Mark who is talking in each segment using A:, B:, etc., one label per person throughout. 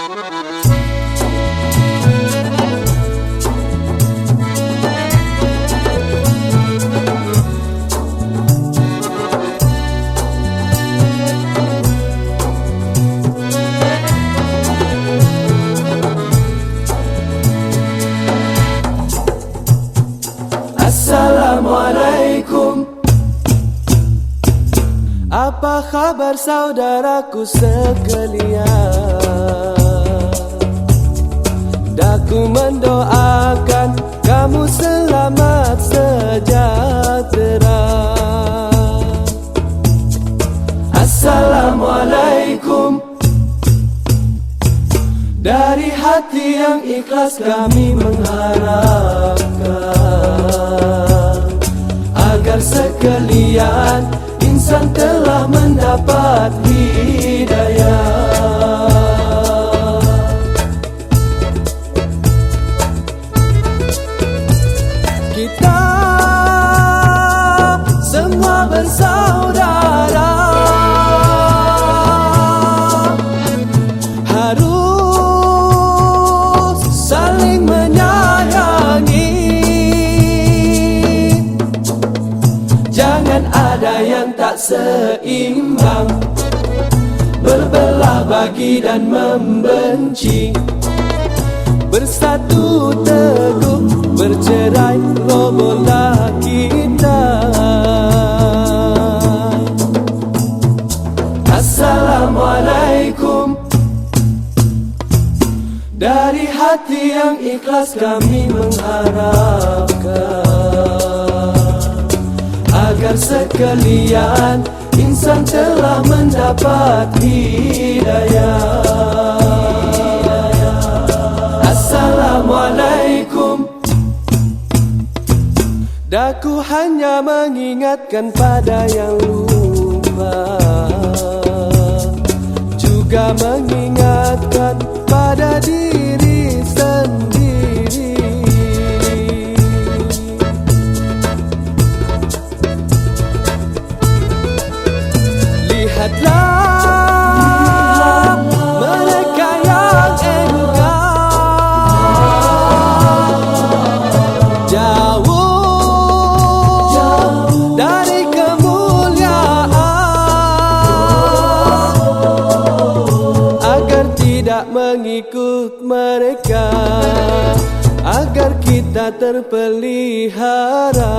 A: Assalamualaikum. Apa kabar saudaraku sekalian? Daku mendoakan kamu selamat sejahtera. Assalamualaikum. Dari hati yang ikhlas kami mengharapkan agar sekalian insan telah mendapat hidayah. Kita semua bersaudara, harus saling menyayangi. Jangan ada yang tak seimbang, berbelah bagi dan membenci. Bersatu teguh, bercerai robohlah kita. Assalamualaikum. Dari hati yang ikhlas kami mengharapkan agar sekalian insan telah mendapat hidayah. Assalamualaikum. Daku hanya mengingatkan pada yang lupa, juga mengingatkan pada diri sendiri. Lihatlah mereka yang enggan jauh dari kemuliaan, agar tidak mengikut mereka, agar kita terpelihara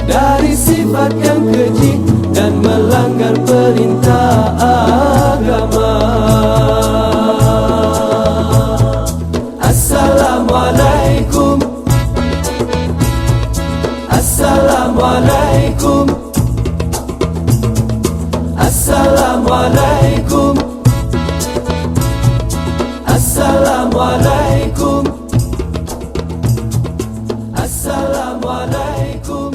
A: dari sifat yang keji dan melanggar perintah agama. Assalamualaikum. Assalamualaikum. Assalamualaikum. Assalamualaikum. Assalamualaikum. Assalamualaikum.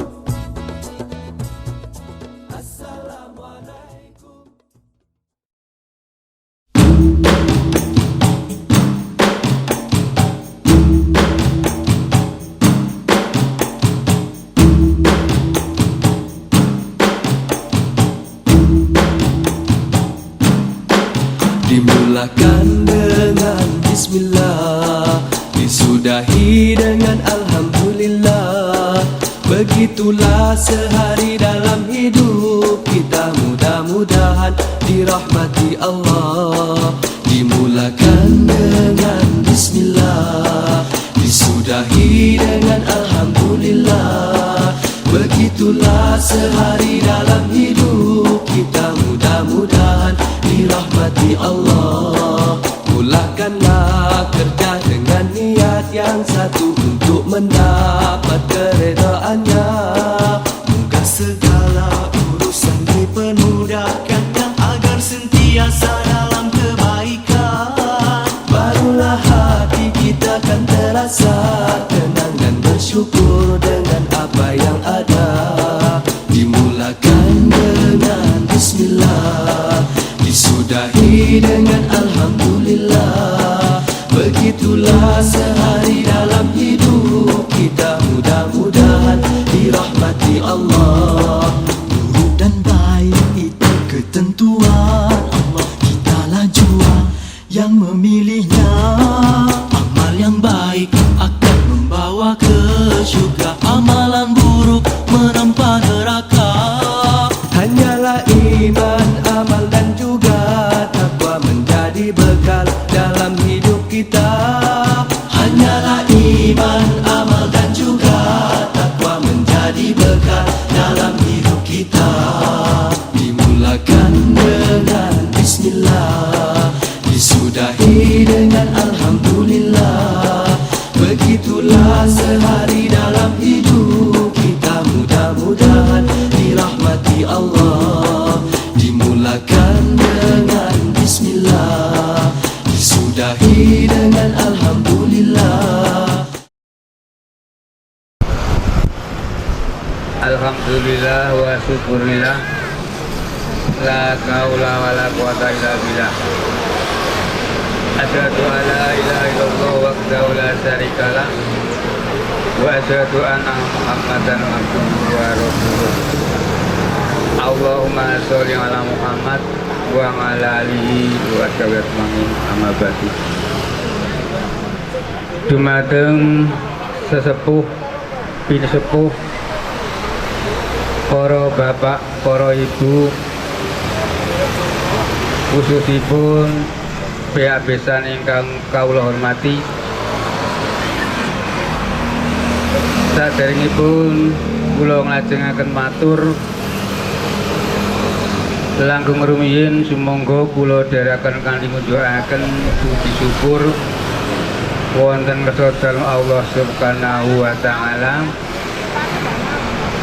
A: Dimulakan dengan bismillah, disudahi dengan alhamdulillah. Begitulah sehari dalam hidup kita, mudah-mudahan dirahmati Allah. Dimulakan dengan bismillah, disudahi dengan alhamdulillah. Begitulah sehari dalam hidup kita, mudah-mudahan dirahmati Allah. Mulakanlah kerja dengan niat yang satu untuk mendapat keredaannya. Moga segala urusan dipermudahkannya, agar sentiasa dalam kebaikan. Barulah hati kita akan terasa tenang dan bersyukur dengan apa yang ada. Dimulakan dengan bismillah, disudahi dengan alhamdulillah. Begitulah sehari dalam hidup kita, mudah-mudahan dirahmati Allah. Buruk dan baik itu ketentuan Allah, kitalah jua yang memilihnya. Amal yang baik akan membawa ke surga, amalan buruk menempa neraka. Hanyalah iman, amal dan juga takwa menjadi bekal dalam hidup kita. Hanyalah iman, amal dan juga takwa menjadi bekal dalam hidup kita. Dimulakan dengan bismillah, disudahi dengan alhamdulillah. Begitulah sehari dalam hidup kita, mudah-mudahan dirahmati Allah. Dimulakan dengan bismillah, disudahi dengan alhamdulillah.
B: Alhamdulillah wa syukurillah, la kaula wa la quwata illa billah. Asyhadu an la ilaha illallah wahdahu la syarikalah wa asyhadu anna Muhammadan abduhu wa rasuluh. Allahumma sholli ala Muhammad wa ala alihi wa sahbihi ajmain, amma ba'du. Dumateng sesepuh pinesepuh, para bapak, para ibu, khususipun pihak besan ingkang kawula hormati. Saderengipun kula nglajengaken matur langkung rumiyin sumangga kula dherekaken kanthi mujudaken puji syukur wonten kesucian Allah Subhanahu wa taala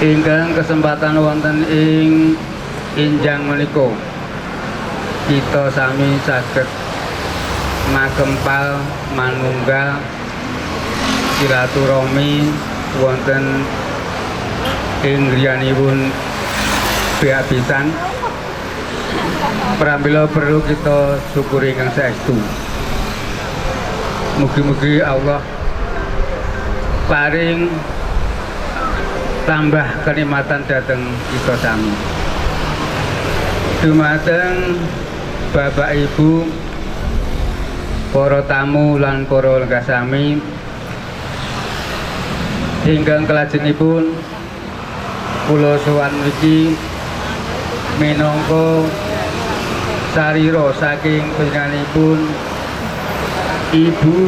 B: ingkang kesempatan wonten ing injang menika kita sami saged makempal manunggal silaturahmi wonten ing griyanipun pihak besan. Pramila perlu kita syukuri ingkang saestu. Mugi-mugi Allah paring tambah kenikmatan dhateng kita sami. Dumateng Bapak Ibu, para tamu lan para lenggah sami ingkang kelajengipun kula sowan mriki minangka sarira saking panjenenganipun Ibu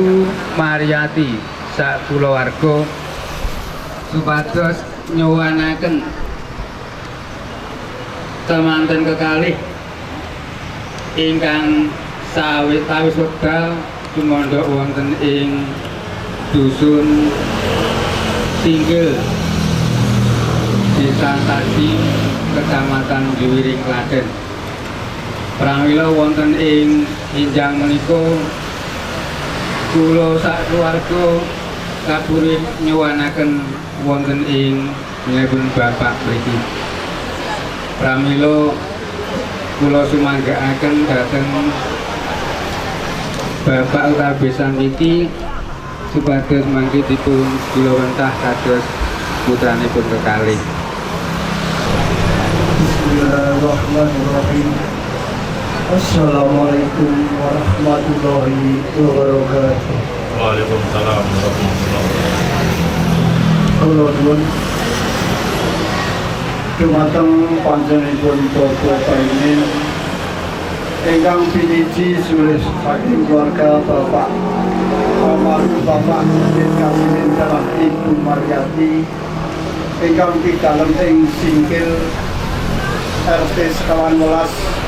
B: Mariati sak kulawarga supados nyuwanaken temanten kekalih ingkang sawetawis wekdal tumandhak wonten ing dusun Singgil, Desa Saji, Kecamatan Juwiring, Klaten. Pramila wonten ing injang menika kula sak keluarga kapurih nyuwanaken wonten ing nyebun bapak mriki. Pramila kula sumanggaaken dhateng bapak utawi besan niki supados mangke dipun kula wentah kados putranipun kekalih.
C: Bismillahirrahmanirrahim. Assalamualaikum warahmatullahi wabarakatuh.
D: Waalaikumsalam warahmatullahi wabarakatuh.
C: Kula nuwun dumateng panjenenganipun Bapak Paimin ingkang piniji sulih saking keluarga Bapak almarhum Bapak Kasimin dalah Ibu Mariati ingkang pidalem ing Singkil RT 11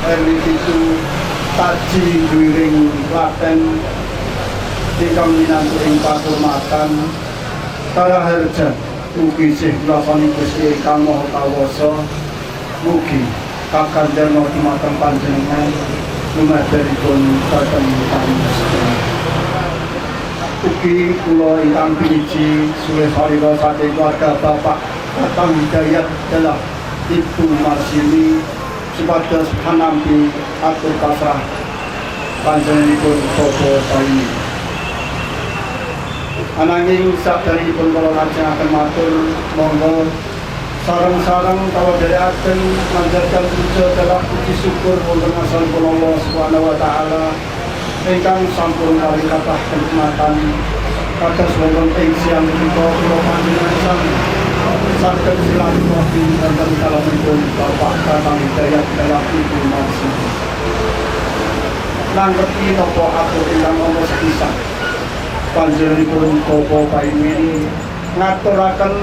C: RW 7 Taji Juwiring Klaten ingkang minangka ing pakurmatan Karaharja ugi sih lakoni Gusti Kang Maha Kawasa. Mugi kakandarma dumateng panjenengan lumadaripun dhateng panjenengan. Ugi kula ingkang piniji sulih sarira saking keluarga Bapak Tatang Hidayat dalah Ibu Marsini supados hanampi atur pasrah panjenenganipun Bapak Paini. Ananging saderengipun kula lajengaken matur monggo sareng-sareng kawula dherekaken manjatkan puja dalam puji syukur wonten asmanipun Allah Subhanahu wa taala ingkang sampun kali kathah kenikmatan kados wonten ing siang punika kula panjenengan saged silaturahmi wonten kalanipun Bapak Tatang Hidayat dalam Ibu Marsi. Nanggepi napa aku ingkang ana sepisan panjenenganipun Bapak Paimin ngaturaken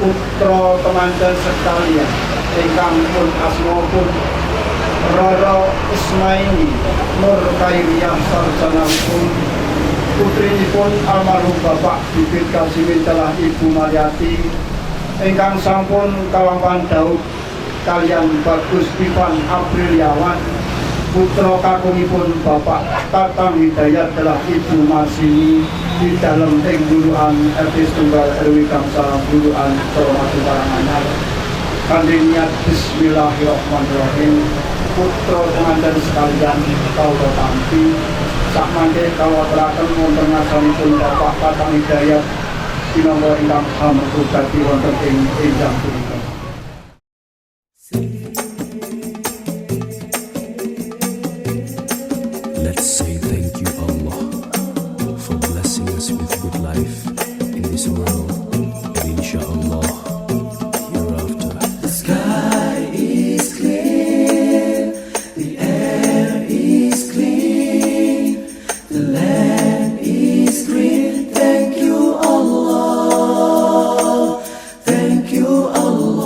C: putra temanten sekalian ingkang pun asmanipun Roro Ismaili Nur Kairiyah sarjananipun putrinipun almarhum Bapak Bibit Kasimin telah Ibu Mariati ingkang sampun kalampahan Daud kalian Bagus Ivan Apriliawan putra kakungipun Bapak Tatang Hidayat telah Ibu Marsini di dalam ing Buluan RT Tunggal RW Gangsal Buluan Coromadu Karanganyar kanthi niat bismillahirrahmanirrahim. Putra temanten sekalian kawula tampi sakmangke kawaturaken wonten ngasanipun Bapak Tatang Hidayat pinangka ingkang hamertugati wonten ing enjang punika.
E: Let's say thank you Allah for blessing us with good life in this world and inshallah hereafter.
A: The sky is clear, the air is clean, the land is green. Thank you Allah, thank you Allah.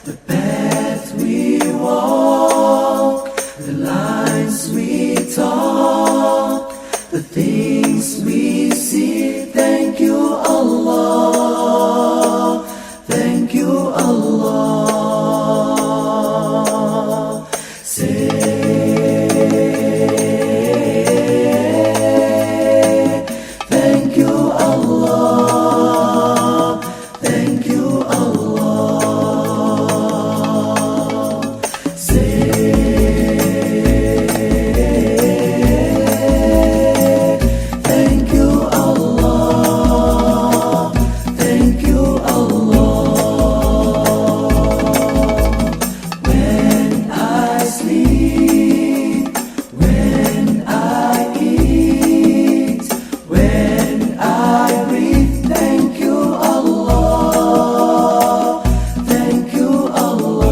A: The path we walk, the lines we talk, the things we see. Thank you Allah, thank you Allah. Say thank you Allah, thank you Allah. Say thank you Allah, thank you Allah. When I sleep, when I eat, when I breathe, thank you Allah, thank you Allah.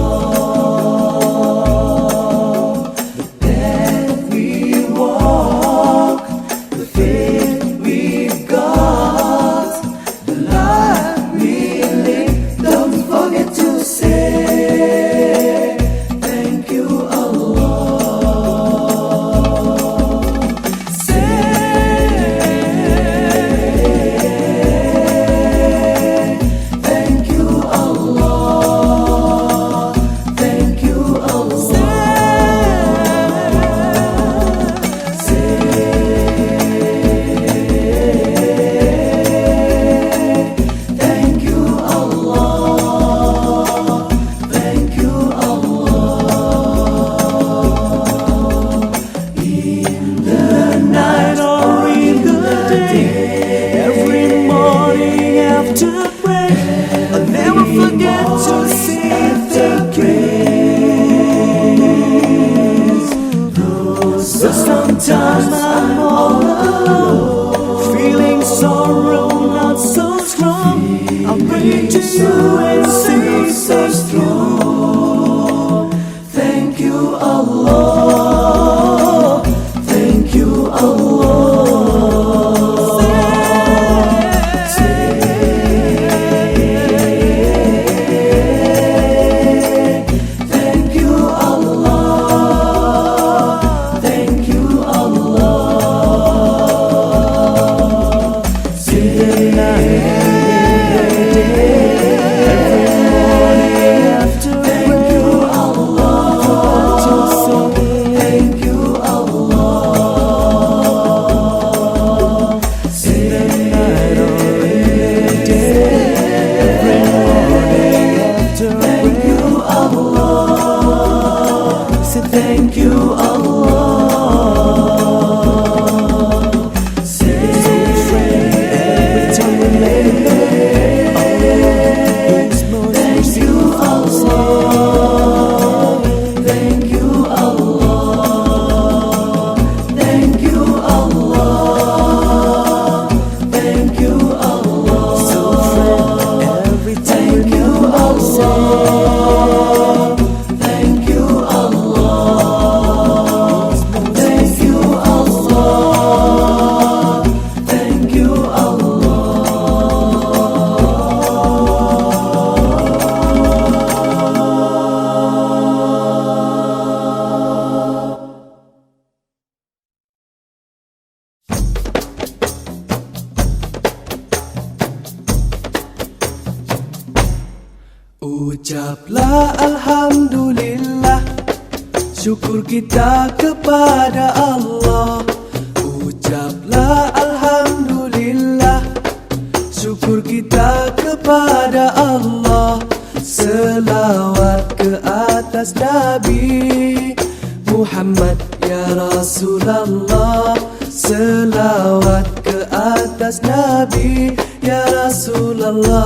A: The path we walk, the faith we've got, the life we live, don't forget to say thank you Allah. Say thank you Allah, thank you Allah. Thank you Allah, thank you Allah. In the night or in the day, every morning after prayer, I'll never forget to say thank you. So sometimes I'm all alone, feeling sorrow not so strong. I'll pray to you and say so strong. Thank you Allah, thank you Allah. Thank you Allah, thank you Allah. Say thank you Allah, thank you Allah. Say thank you Allah, say thank you Allah. Say every time we let it go, thank you Allah, thank you Allah. Ucaplah Alhamdulillah, syukur kita kepada Allah. Ucaplah Alhamdulillah, syukur kita kepada Allah. Selawat ke atas Nabi Muhammad ya Rasulullah. Selawat ke atas Nabi ya Rasulullah.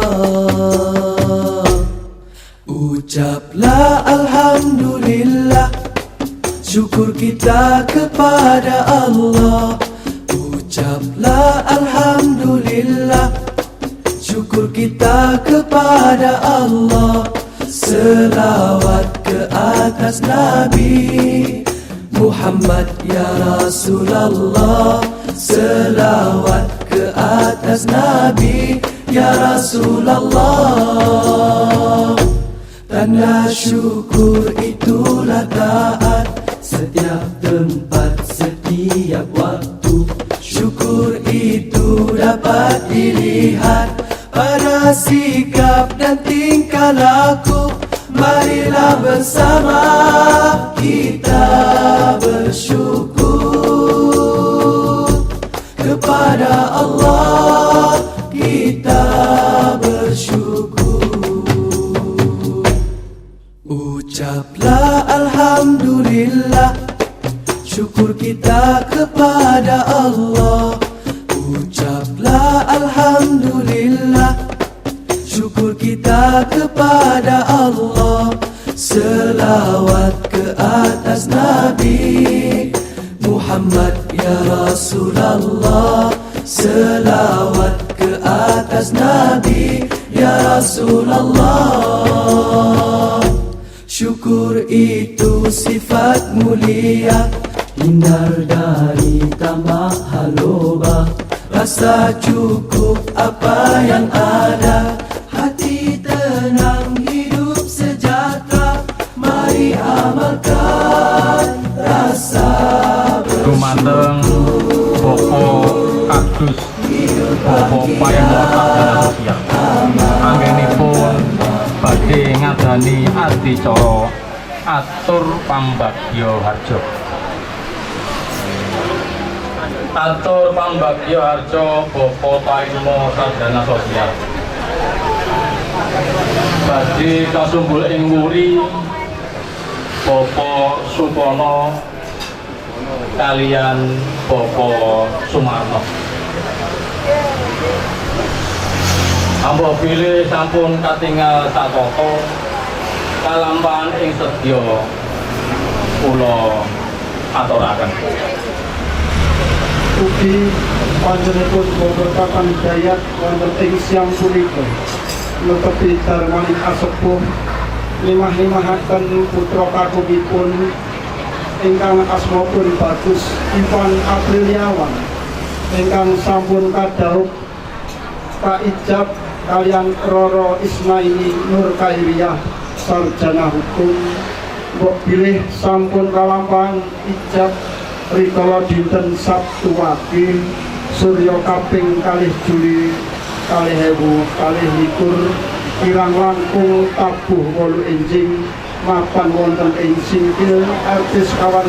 A: Ucaplah Alhamdulillah, syukur kita kepada Allah. Ucaplah Alhamdulillah, syukur kita kepada Allah. Selawat ke atas Nabi Muhammad ya Rasulullah. Selawat ke atas Nabi ya Rasulullah. Tanda syukur itulah taat setiap tempat, setiap waktu. Syukur itu dapat dilihat pada sikap dan tingkah laku. Marilah bersama kita bersyukur kepada Allah. Kita bersyukur. Ucaplah Alhamdulillah, syukur kita kepada Allah. Ucaplah Alhamdulillah, syukur kita kepada Allah. Selawat ke atas Nabi Muhammad ya Rasulullah. Selawat ke atas Nabi ya Rasulullah. Syukur itu sifat mulia, hindar dari tamak haluba. Rasa cukup apa yang ada, hati tenang, hidup sejahtera. Mari amalkan rasa
D: Dumateng Bapak Kadus Bapak Paimosa Dana Sosial, anggenipun badhe ngadani adicara atur pambagya harja. Atur pambagya harja Bapak Paimosa Dana Sosial badhe kasumbul ing wuri Bapak Supono kalian Bapak Sumarno. Ambo bilih sampun katingal satata kalampahan ing sedya kula aturaken.
C: Ugi panjenenganipun berkatan hidayat wonten ing siang punika netepi darmaning asepuh limah-limahaken putra kakungipun ingkang asmapun Bagus Ivan Apriliawan ingkang sampun kadhaup kaijab kalian Roro Ismaili Nur Kairiyah sarjana hukum. Mbok bilih sampun kalampahan ijab rikala dinten Sabtu Wage Surya kaping 2 Juli 2021 kirang langkung tabuh 8 enjing mapan wonten ing Singkil RT 11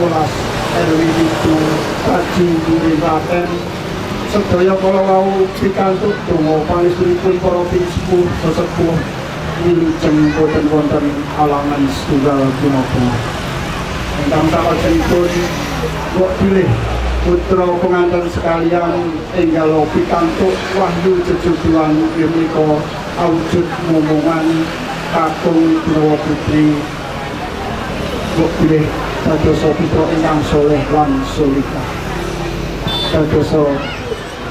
C: RW 7 Kaji Duri Klaten. Sedaya kala wau pikantuk donga pangestunipun para sepuh sesepuh wilujeng boten wonten halangan setunggal punapa. Ingkang salajengipun mbok bilih putra pengantin sekalian enggal pikantuk wahyu jejodohan menika awujud momongan kakung Prawa Putri. Mbok bilih dados putra ingkang saleh lan salihah. Dados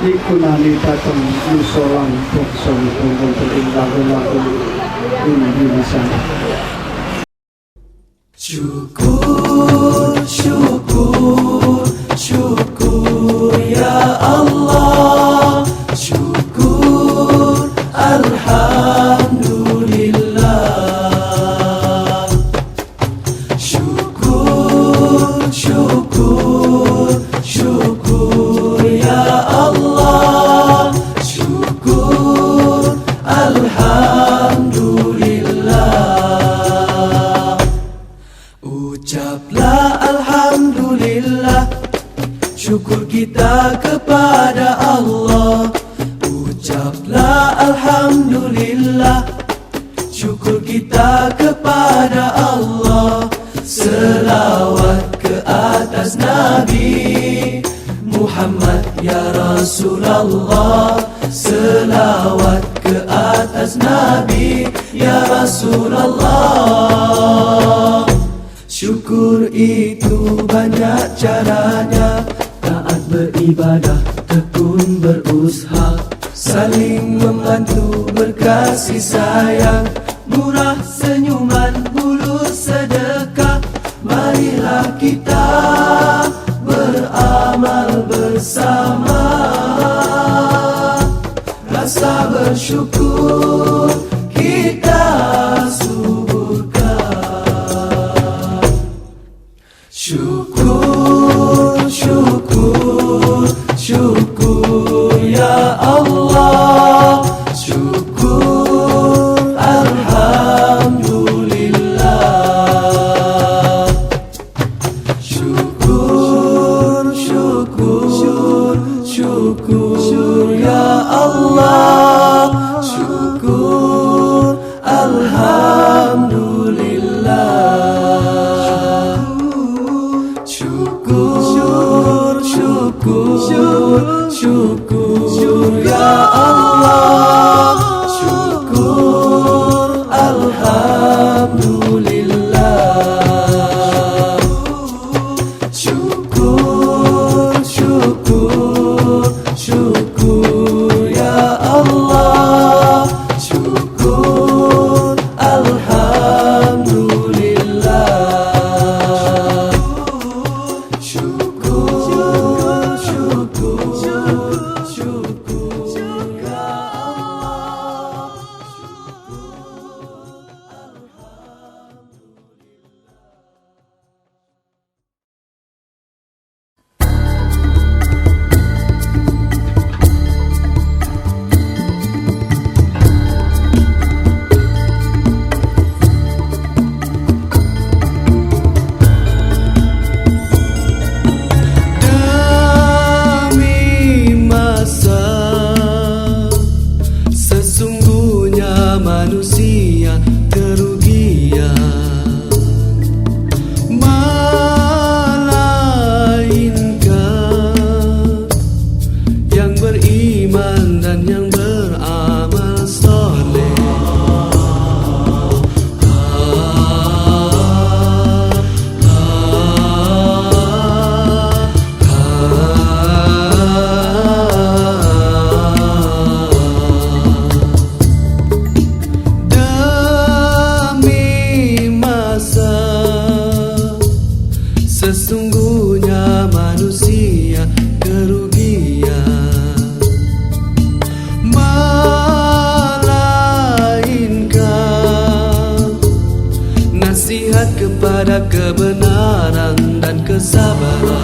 C: ikunani dateng musolan bangsa wonten ing lagu-lagu Indonesia.
A: Syukur, syukur, syukur ya Allah. Syukur, alhamdulillah. Syukur, syukur, syukur ya Allah. Syukur, alhamdulillah. syukur kita kepada Allah. Ucaplah Alhamdulillah, syukur kita kepada Allah. Selawat ke atas Nabi Muhammad ya Rasulullah. Selawat ke atas Nabi ya Rasulullah. Syukur itu banyak caranya, taat beribadah, tekun berusaha, saling membantu, berkasih sayang, murah senyuman, mulus sedekah. Marilah kita beramal bersama, rasa bersyukur kita suburkan. Syukur, syukur, syukur ya Allah. Syukur, Alhamdulillah. Syukur, syukur, syukur ya Allah. Syukur, Alhamdulillah. Syukur, syukur, syukur ya Allah. Syukur, Alhamdulillah. Syukur, syukur, syukur ya Allah. Syukur, Alhamdulillah. Syukur, syukur, syukur ya Allah. Demi masa, sesungguhnya manusia kerugian, melainkan yang beriman dan yang beramal soleh. Demi masa, sesungguhnya manusia kerugian, melainkan nasihat kepada kebenaran dan kesabaran.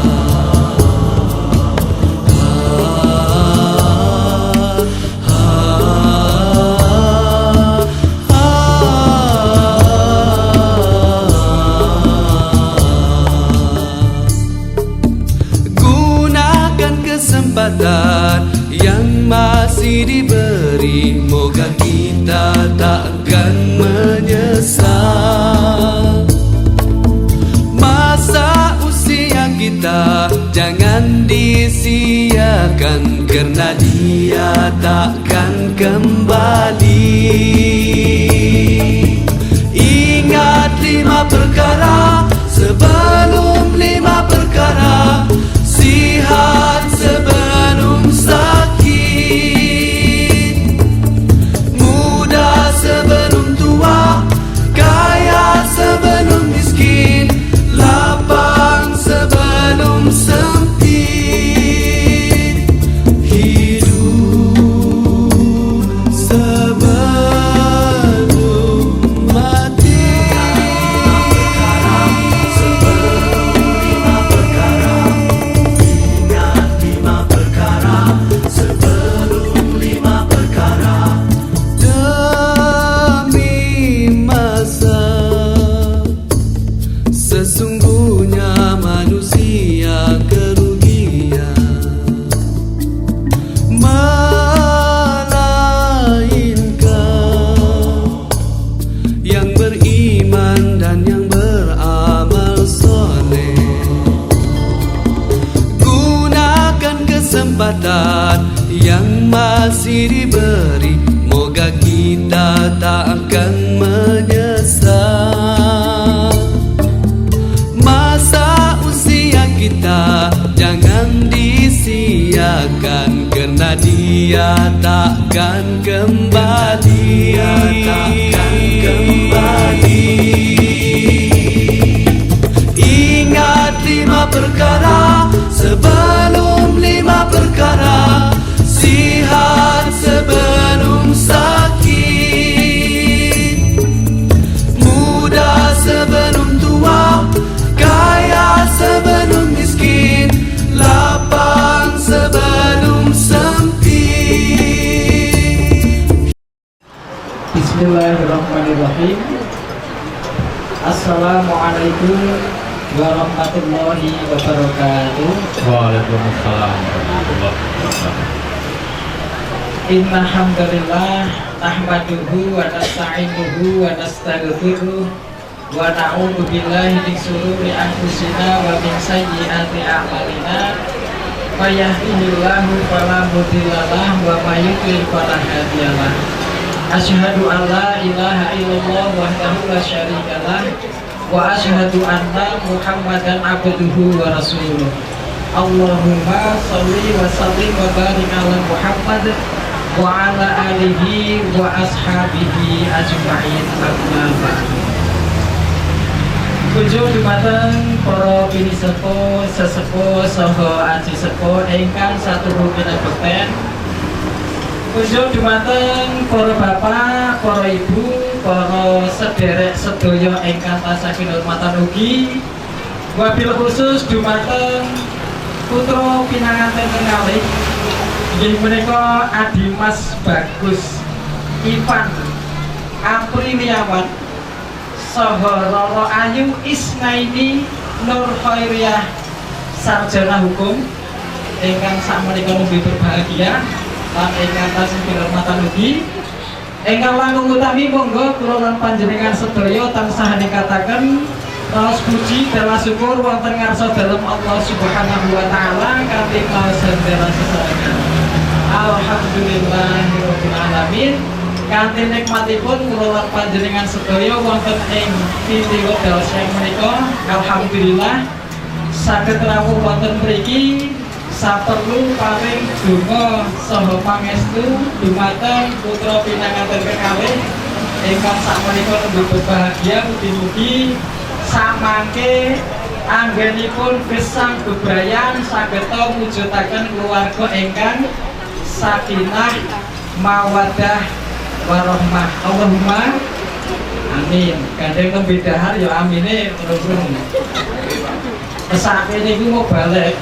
A: Gunakan kesempatan yang masih diberi, moga kita takkan menyesal. Masa usia kita jangan disia-siakan, karena dia takkan kembali. Ingat 5 perkara sebelum 5 perkara, sihat sebelum sakit, muda sebelum tua, kaya sebelum miskin, lapang sebelum sempit, hidup sebelum mati. kesempatan yang masih diberi, moga kita tak akan menyesal. Masa usia kita jangan disia-siakan, karena dia takkan kembali. Ingat 5 perkara sebelum 5 perkara, sihat sebelum sakit, muda sebelum tua, kaya sebelum miskin, lapang sebelum sempit.
F: Bismillahirrahmanirrahim. Assalamualaikum warahmatullahi wabarakatuh.
D: Waalaikumsalam warahmatullahi wabarakatuh.
F: Inna hamdalillah nahmaduhu wa nasta'inuhu wa nastaghfiruh wa na'udzu billahi min shururi anfusina wa min sayyiati a'malina. May yahdihillahu fala mudhillalah wa may yudlil fala hadiyalah. Asyhadu an la ilaha illallah wahdahu la syarikalah wa asyhadu anna Muhammadan abduhu wa rasuluh. Allahumma sholli wa sallim wa barik ala Muhammad wa ala alihi wa ashabihi ajma'in, amma ba'du. Kunjung dumateng para bini sepuh, sesepuh saha aji sepuh ingkang saturut kinabekten. Kunjung dumateng para bapak, para ibu, para sederek sedaya ingkang tansah kinurmatan ugi. Wabil khusus dumateng putra pinanganten kekalih inggih menika Adimas Bagus Ivan Apriliawan saha Roro Ayu Isnaini Nur Khairiyah sarjana hukum ingkang sakmenika nembe berbahagia lan ingkang tansah kinurmatan ugi. Ingkang langkung utami monggo kula lan panjenengan sedaya tansah ningkataken raos puji dan syukur wonten ngarsa dalem Allah Subhanahu wa taala kanthi maos sendera sesarengan. Alhamdulillahirabbil alamin. Kanthi nikmatipun kula lan panjenengan sedaya wonten ing titik wekdal sing menika alhamdulillah saged rawuh wonten mriki saperlu paring donga saha pangestu dumateng putra pinanganten kekalih ingkang sakmenika nembe bahagia mugi-mugi samangke anggenipun gesang bebrayan sageta mujudaken keluarga ingkang sakinah mawaddah warahmah. Allahumma amin. Gandeng nembe dahar ya amine terus-terus. Pesake niku mau balik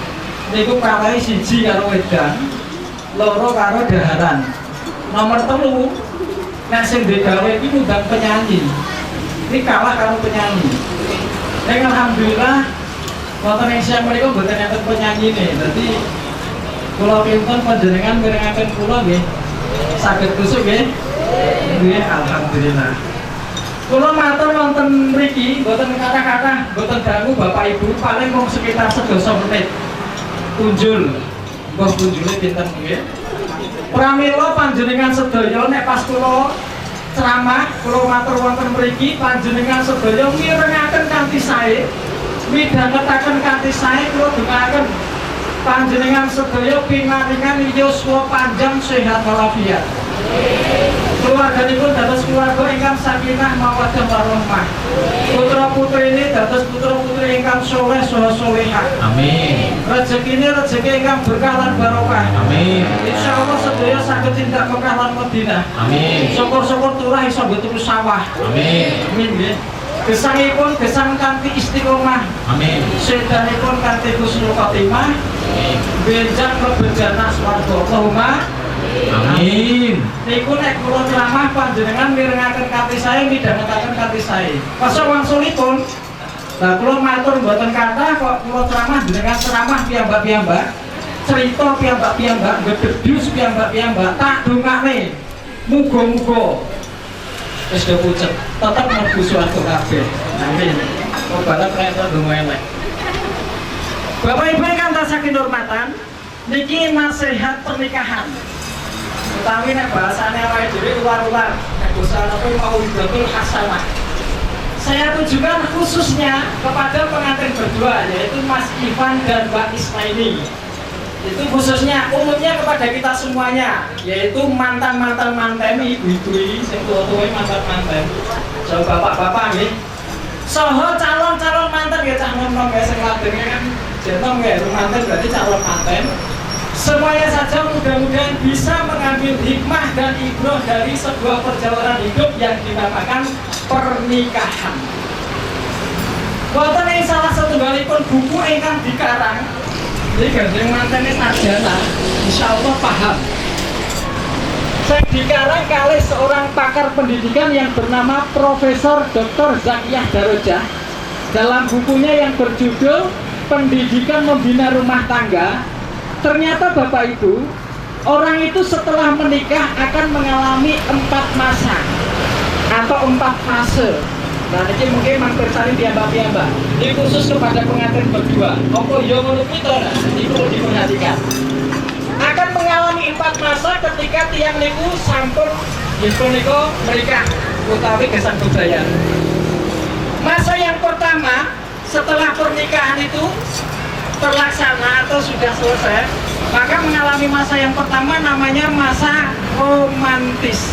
F: niku kalahe siji karo wedan, loro karo daharan. Nomor 3 nek sing digawe iki ngundang penyanyi. Ini kalah karo penyanyi. Nek alhamdulillah wonten ing siang menika mboten enten penyanyine. Dadi kula pinten panjenengan mirengaken kula nggih. Saged kusuk nggih. Nggih alhamdulillah. Kula matur wonten mriki mboten kathah-kathah, mboten dangu Bapak Ibu, paling mung sekitar 10 menit. Kunjul, mbah kunjule pinten nggih. Pramila panjenengan sedaya nek pas kula ceramah, kula matur wonten mriki panjenengan sedaya mirengaken kanthi sae, midhangetaken kanthi sae, kula dongaken panjenengan sedaya pinaringan yuswa panjang sehat walafiat. Keluarganipun dados keluarga ingkang sakinah mawaddah warahmah. Putra-putrine dados putra-putri ingkang saleh saha salehah. Amin. Rezekine rezeki ingkang berkah lan barokah. Amin. Insyaallah sedaya saged tindak Mekah lan Madinah. Amin. Syukur-syukur turah iso nggo tuku sawah. Amin. Amin nggih. Gesangipun gesang kanthi istiqomah. Amin. Sedanipun kanthi husnul khotimah. Amin. Benjang mlebet swarga. Allahumma amin. Niku nek kula ceramah panjenengan mirengaken kanthi sae, midhangetaken kanthi sae. Pasca wangsulipun, lah kula matur mboten kathah kok kula ceramah jenengan ceramah piyambak-piyambak, cerita piyambak-piyambak, gedhedhus piyambak-piyambak, tak dongakne. Muga-muga wis do pucet, tetep mlebu swarga kabeh. Amin. Kok barat kaya donga elek. Bapak Ibu ingkang tansah kinurmatan, niki nasihat pernikahan. Utawi nek bahasane awake dhewe ular-ular, nek basa apa mau betul hasanah. Saya tujukan khususnya kepada pengantin berdua, yaitu Mas Ivan dan Mbak Ismaili. Itu khususnya, umumnya kepada kita semuanya, yaitu mantan-mantan ibu-ibu ini, sing tua-tua mantan-mantan. So bapak-bapak nih, soho calon-calon mantan ya cah nom-nom ya sing ladenge kan jeneng ya mantan berarti calon mantan. Semuanya saja mudah-mudahan bisa mengambil hikmah dan ibrah dari sebuah perjalanan hidup yang dinamakan pernikahan. Wonten ing salah satunggalipun buku ingkang dikarang, iki gandeng mantene sarjana, insyaallah paham. Saya dikarang kalih seorang pakar pendidikan yang bernama Profesor Dr. Zakiyah Darojah dalam bukunya yang berjudul Pendidikan Membina Rumah Tangga. Ternyata Bapak Ibu, orang itu setelah menikah akan mengalami 4 masa atau 4 fase. Nah, ini mungkin mampir sari piyambak-piyambak. Ini khusus kepada pengantin berdua. Apa yo ngono kuwi to, nah, ini perlu diperhatikan. Akan mengalami 4 masa ketika tiang niku sampun nggih niku menikah utawi gesang budaya. Masa yang pertama setelah pernikahan itu terlaksana atau sudah selesai, maka mengalami masa yang pertama namanya masa romantis.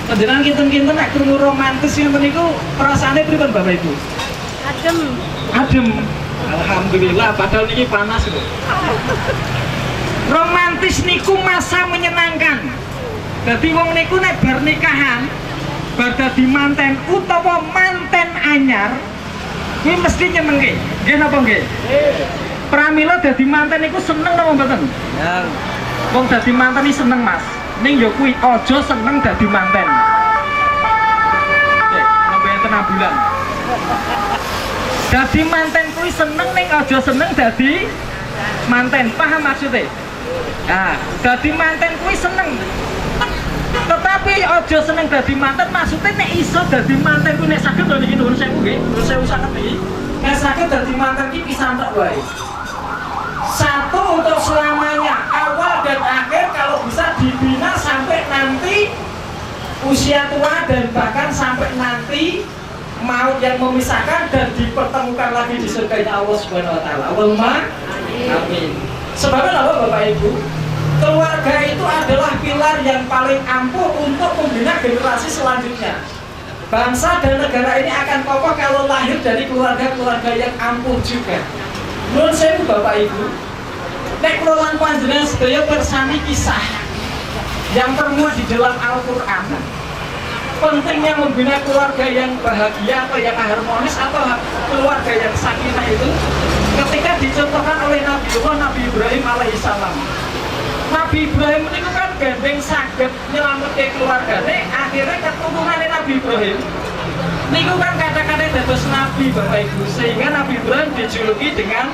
F: Panjenengan kinten-kinten nek krungu romantis yang niku perasaane pripun Bapak Ibu? Adem. Alhamdulillah, padahal niki panas lho. Romantis niku masa menyenangkan. Dadi wong niku nek bar nikahan, bar dadi manten utawa manten anyar, kuwi mesti nyenengke. Nggih napa nggih? Pramila dadi manten niku seneng napa mboten? Ya. Wong dadi manten iki seneng, Mas. Ning ya kuwi aja seneng dadi manten. Sampai enten bulan. Dadi manten kuwi seneng ning aja seneng dadi manten. Paham maksudnya? Nah, dadi manten kuwi seneng. Tetapi aja seneng dadi manten, maksudnya nek iso dadi manten kuwi nek saged lho niki nuwun sewu nggih, nuwun sewu sanget iki. Nek saged dadi manten iki pisantek wae. Satu untuk selamanya, awal dan akhir kalau bisa dibina sampai nanti usia tua dan bahkan sampai nanti maut yang memisahkan dan dipertemukan lagi di surganya Allah Subhanahu wa taala. Allahumma amin. Sebabnya apa Bapak Ibu? Keluarga itu adalah pilar yang paling ampuh untuk membina generasi selanjutnya. Bangsa dan negara ini akan kokoh kalau lahir dari keluarga-keluarga yang ampuh juga. Menurut saya Bapak Ibu, nek kula lan panjenengan sedaya bersani kisah yang termuat di dalam Al-Qur'an. Pentingnya membina keluarga yang bahagia atau yang harmonis atau keluarga yang sakinah itu ketika dicontohkan oleh Nabi Ibrahim alaihissalam. Nabi Ibrahim itu kan gandeng saged nyelametke keluargane, akhirnya keturunannya Nabi Ibrahim niku kan kata-kata dados nabi Bapak Ibu, sehingga Nabi Ibrahim dijuluki dengan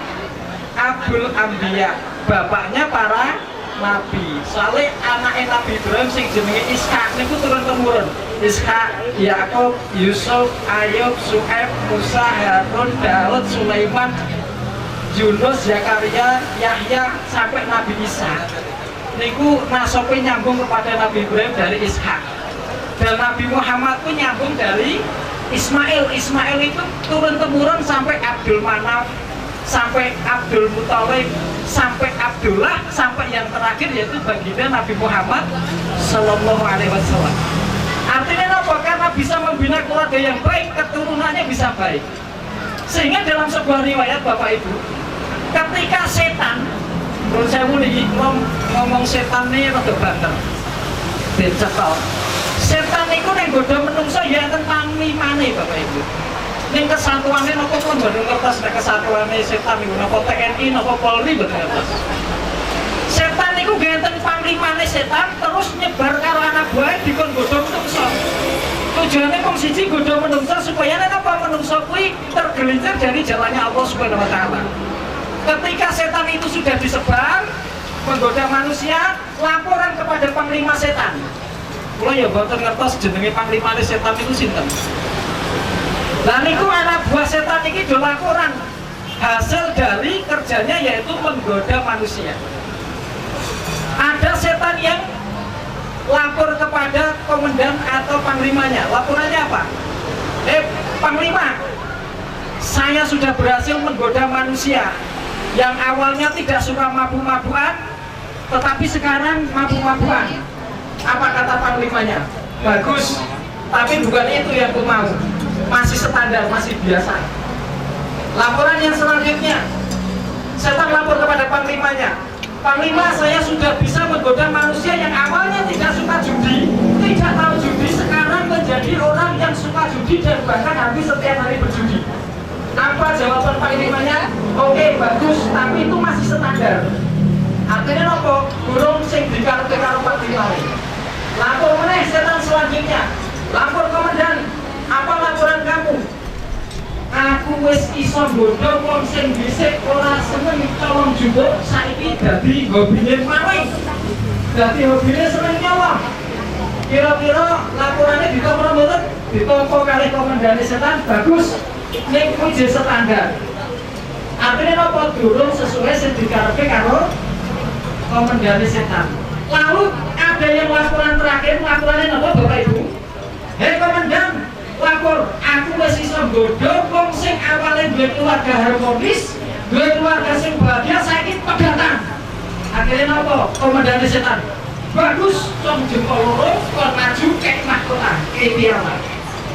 F: Abul Anbiya, bapaknya para nabi. Soalnya anaknya Nabi Ibrahim sing jenenge Ishak niku turun temurun. Ishak, Yakub, Yusuf, Ayub, Su'aib, Musa, Harun, Daud, Sulaiman, Yunus, Zakaria, Yahya sampai Nabi Isa. Niku nasope nyambung kepada Nabi Ibrahim dari Ishak. Dan Nabi Muhammad pun nyambung dari Ismail. Ismail itu turun temurun sampai Abdul Manaf, sampai Abdul Muthalib, sampai Abdullah, sampai yang terakhir yaitu baginda Nabi Muhammad Sallallahu Alaihi Wasallam. Artinya apa? Karena bisa membina keluarga yang baik, keturunannya bisa baik. Sehingga dalam sebuah riwayat Bapak Ibu, ketika setan, menurut saya ngomong setan ini rada banter, becekal. Setan itu yang goda menungso ya tentang limane Bapak Ibu. Ning kesatuannya nopo pun boten ngertos nek kesatuannya setan niku nopo TNI nopo Polri boten ngertos. Setan niku genten panglimane setan terus nyebar karo anak buah dikon godho menungso. Tujuannya wong siji godho menungso supaya nek apa menungso kuwi tergelincir dari jalannya Allah Subhanahu wa taala. Ketika setan itu sudah disebar menggoda manusia, laporan kepada panglima setan. Kula ya boten ngertos jenenge panglimane setan itu sinten. Lah niku anak buah setan iki do laporan hasil dari kerja kerjanya yaitu menggoda manusia. Ada setan yang lapor kepada komandan atau panglimanya. Laporannya apa? Panglima, saya sudah berhasil menggoda manusia yang awalnya tidak suka mabuk-mabukan, tetapi sekarang mabuk-mabukan. Apa kata panglimanya? Bagus, tapi bukan itu yang aku mau. Masih standar, masih biasa. Laporan yang selanjutnya, setan lapor kepada panglimanya. Panglima, saya sudah bisa menggoda manusia yang awalnya tidak suka judi, tidak tahu judi, sekarang menjadi orang yang suka judi dan bahkan habis setiap hari berjudi. Apa jawaban panglimanya? Oke, bagus, tapi itu masih standar. Artinya apa? Burung sing dikarepke karo panglima. Lapor meneh setan selanjutnya. Lapor komandan, apa laporan kamu? Aku wis iso nggodha wong sing dhisik ora seneng colong jupuk, saiki dadi hobine maling. Dadi hobine seneng nyolong. Kira-kira laporannya ditompo mboten? Ditompo kalih komandane setan, bagus. Ning kuwi standar. Artinya apa? Durung sesuai sing dikarepke karo komandane setan. Lalu ada yang laporan terakhir, laporannya apa Bapak Ibu? Hei komandan, lapor, aku wis iso nggodha wong sing awale duwe keluarga harmonis, duwe keluarga sing bahagia, saiki pegatan. Akhirnya napa? Komandane setan. Bagus, cung jempol loro, kon maju kek mahkota, piyawan.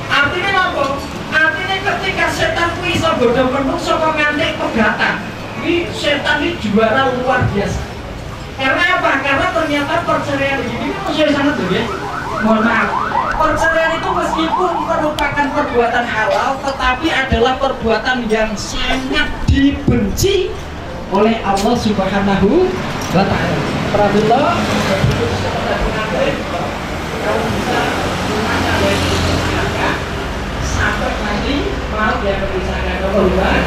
F: Artinya napa? Artinya ketika setan kuwi iso nggodha menungso kok nganti pegatan. Kuwi setan iki juara luar biasa. Karena apa? Karena ternyata perceraian ini masih sangat ya. Mohon maaf, perceraian itu meskipun merupakan perbuatan halal, tetapi adalah perbuatan yang sangat dibenci oleh Allah Subhanahu wa Ta'ala. Pradullah, kalau bisa sampai nanti mau dia berbicara keluar.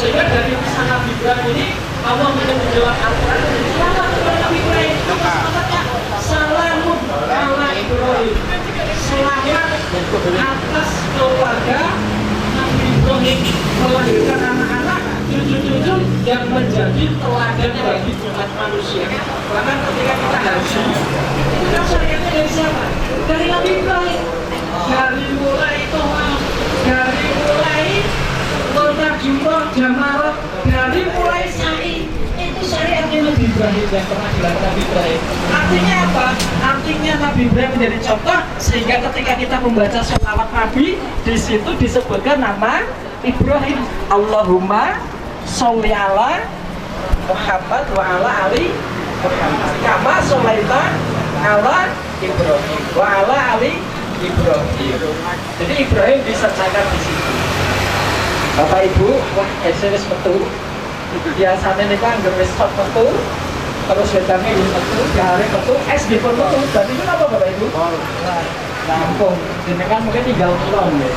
F: Sehingga dari kisah Nabi Ibrahim ini Allah menjawab Al-Quran, selamat kepada Nabi Ibrahim. Salamun ala Ibrahim. Selamat atas keluarga Nabi Ibrahim melahirkan anak-anak, cucu-cucu yang menjadi teladan bagi umat manusia. Bahkan ketika kita haji, kita syariatnya dari siapa? Dari Nabi Ibrahim. Dari mulai Toham, dari mulai Kota Jumroh, Jamarot, dari mulai sa'i, itu syariatnya Nabi Ibrahim yang pernah dilakukan Nabi Ibrahim. Artinya apa? Artinya Nabi Ibrahim menjadi contoh, sehingga ketika kita membaca sholawat Nabi, di situ disebutkan nama Ibrahim. Allahumma sholli ala Muhammad wa ala ali Muhammad kama sholaita ala Ibrahim wa ala ali Ibrahim. Jadi Ibrahim disertakan di situ. Bapak Ibu, wah SMS metu. Biasanya nih kan nggak stop metu, terus vitamin metu, hari metu, es di metu. Dan itu apa Bapak Ibu? Lampung. Ini kan mungkin tinggal pulang ya.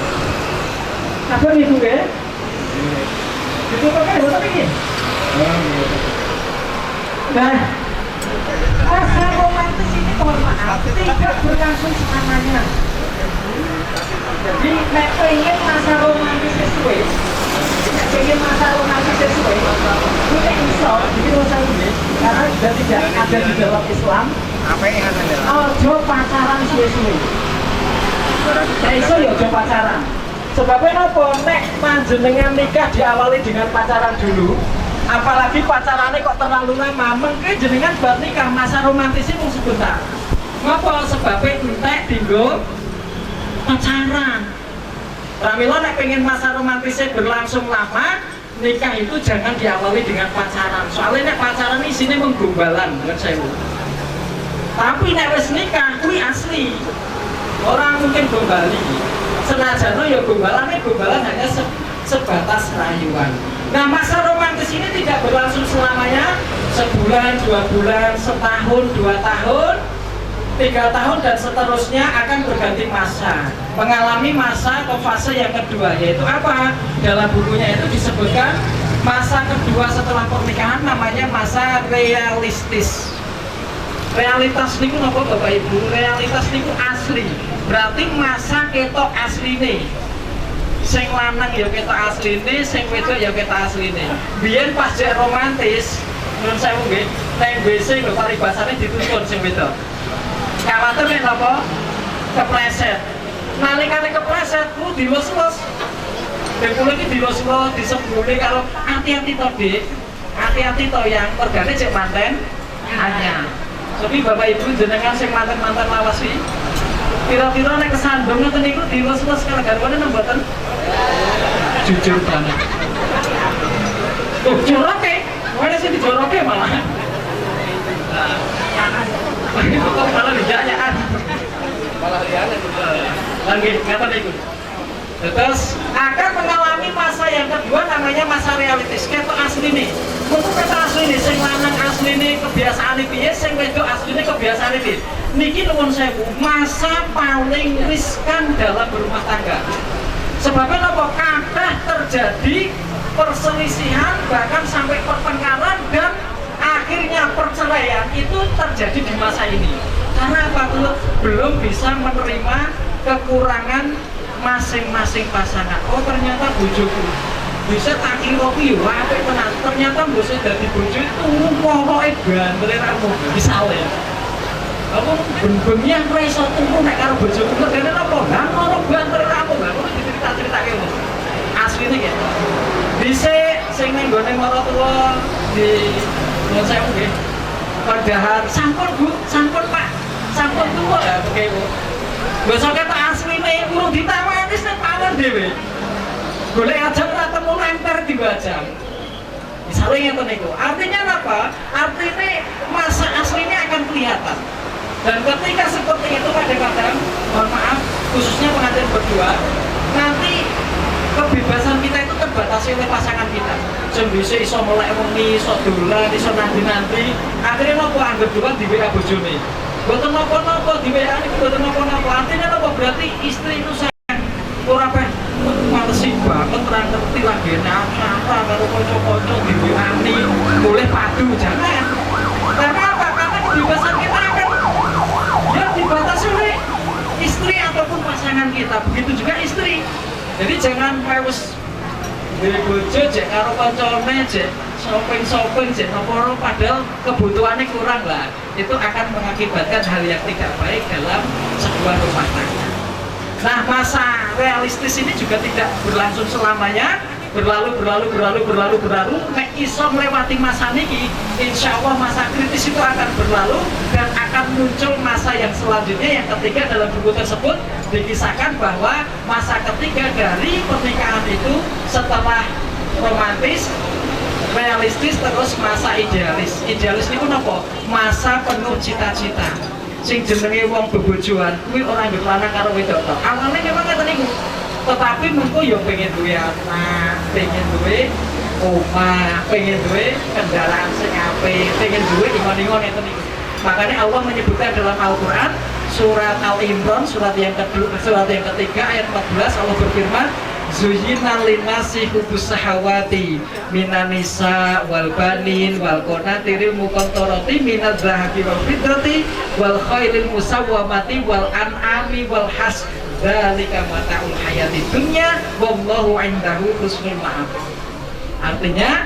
F: Apa nih Bu ya? Itu pakai apa ini? Nah, masa romantis ini mohon maaf tidak berlangsung selamanya. Jadi, nek pengen masa romantis sesuai, nek pengen masa romantis sesuai, kita bisa bikin masa ini karena sudah tidak ada di dalam Islam. Apa yang ada? Ojo pacaran sesuai. Saya iso ya ojo pacaran. Sebabnya apa? Nek panjenengan nikah diawali dengan pacaran dulu, apalagi pacarannya kok terlalu lama, mungkin jenengan buat nikah masa romantisnya pun sebentar. Ngapa? Sebabnya entek dinggo pacaran. Pramila nek pengen masa romantisnya berlangsung lama, nikah itu jangan diawali dengan pacaran. Soalnya nek pacaran ini sini menggombalan dengan saya. Tapi nek wis nikah kuwi asli. Orang mungkin gombali. Senajan ya gombalan hanya sebatas rayuan. Nah, masa romantis ini tidak berlangsung selamanya, sebulan, 2 bulan, setahun, 2 tahun, 3 tahun dan seterusnya akan berganti masa, mengalami masa atau fase yang kedua, yaitu apa? Dalam bukunya itu disebutkan masa kedua setelah pernikahan namanya masa realistis. Realitas niku napa Bapak Ibu? Realitas niku asli. Berarti masa ketok asline. Sing lanang ya ketok asline, sing wedok ya ketok asline. Biyen pas jek romantis, menurut saya nggih, nang WC lho paribasane dituntun sing wedok. Kawatir nek napa? Kepleset. Nalikane kepleset ku dilus-lus. Dengkul iki dilus-lus, disembule karo hati-hati to, Dik. Hati-hati to yang mergane cek manten hanya. Tapi Bapak Ibu jenengan sing manten-manten lawas iki kira-kira nek kesandung ngoten niku dilus-lus karo garwane mboten? Jujur banget. Oh, joroke. Mana sih dijoroke malah. Kok malah dijanyaan. Malah liane. Lagi ngaten niku. Terus akan mengalami masa yang kedua namanya masa realitis. Ketok asli nih. Untuk ketok asli nih, sing lanang asli nih kebiasaan piye, sing wedok asli nih kebiasaan piye. Niki nuwun sewu, masa paling riskan dalam berumah tangga. Sebabnya apa? Kadang terjadi perselisihan bahkan sampai pertengkaran dan akhirnya perceraian itu terjadi di masa ini. Karena apa? Belum bisa menerima kekurangan masing-masing pasangan. Oh ternyata bojoku bisa tak kira piye apik tenan. Ternyata mbok dadi bojo itu pokoke gandere ra mau misale. Aku ben-bengi aku iso turu nek karo bojoku mergane apa? Lah ngono gandere ra mau ngono dicerita-ceritake lho. Asline gitu. Dhisik sing ning gone maratuwa di nuwun sewu nggih. Padahal sampun Bu, sampun Pak. Sampun tuwa ya oke Bu. Besok kata asline urung ditawani nek tawar dhewe. Golek aja ora temu lempar dibaca. Misalnya ngeten niku. Artinya apa? Artinya masa aslinya akan kelihatan. Dan ketika seperti itu kadang-kadang, mohon maaf, khususnya pengantin berdua, nanti kebebasan kita itu terbatasi oleh pasangan kita. Sing bisa iso melek wengi, iso dolan, iso nanti-nanti. Akhirnya nopo anggap juga di WA bojone. Boten napa-napa di WA niku boten napa-napa. Artinya napa? Berarti istri itu sayang. Ora pengen malesi banget terang ngerti lagi apa karo kanca-kanca di WA ni boleh padu jangan. Karena apa? Karena kebebasan kita akan ya dibatasi oleh istri ataupun pasangan kita. Begitu juga istri. Jadi jangan wis duwe bojo jek karo kancane jek shopping jek napa padahal kebutuhannya kurang lah. Itu akan mengakibatkan hal yang tidak baik dalam sebuah rumah tangga. Nah, masa realistis ini juga tidak berlangsung selamanya, berlalu. Nek iso melewati masa niki, insya Allah masa kritis itu akan berlalu dan akan muncul masa yang selanjutnya yang ketiga. Dalam buku tersebut dikisahkan bahwa masa ketiga dari pernikahan itu setelah romantis, realistis, terus masa idealis. Idealis itu apa? Masa penuh cita-cita. Sing jenenge wong bebojoan kuwi ora nggih lanang karo wedok tok. Awalnya memang ngeten niku. Tetapi mengko ya pengen duwe anak, pengen duwe omah, pengen duwe kendaraan sing apik, pengen duwe ingon-ingon ngeten niku. Makanya Allah menyebutkan dalam Al-Qur'an surat Al-Imran surat yang ketiga ayat 14 Allah berfirman Zuyyina linnasi hubbus sahawati minan nisa wal banin wal qanatiril muqantarati minadz zahabi wal fiddati wal khairil musawwamati wal an'ami wal has dzalika mataul hayatid dunya wallahu indahu husnul ma'ab. Artinya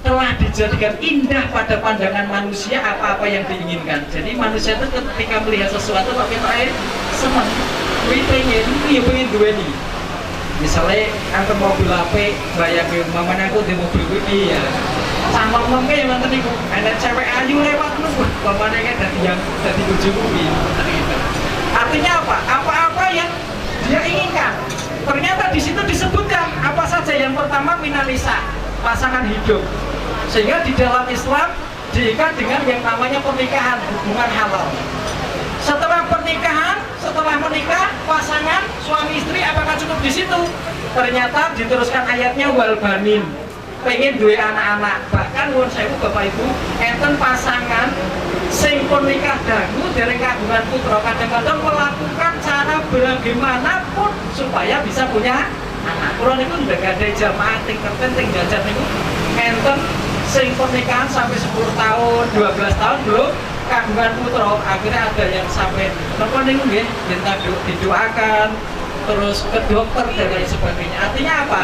F: telah dijadikan indah pada pandangan manusia apa-apa yang diinginkan. Jadi manusia itu ketika melihat sesuatu kok kita seneng, kuwi pengen duweni. Misalnya aku mobil HP, bayangin mamanya aku di mobil ini ya sama mungkin yang nanti niku ada cewek ayu lewat lu mamanya kan dari bojoku gitu. Artinya apa? Apa-apa yang dia inginkan. Ternyata di situ disebutkan apa saja. Yang pertama minalisa, pasangan hidup. Sehingga di dalam Islam diikat dengan yang namanya pernikahan, hubungan halal. Setelah pernikahan, setelah menikah, pasangan suami istri apakah cukup di situ? Ternyata diteruskan ayatnya wal banin, pengen duwe anak-anak. Bahkan nuwun sewu Bapak Ibu, enten pasangan sing pun nikah dangu dari kagungan putra kadang-kadang melakukan cara bagaimanapun supaya bisa punya anak. Kurang itu udah gak ada jamaah tingkat jajan itu enten sing pernikahan sampai 10 tahun, 12 tahun belum kandungan putra, akhirnya ada yang sampai napa niku nggih minta didoakan, terus ke dokter dan lain sebagainya. Artinya apa?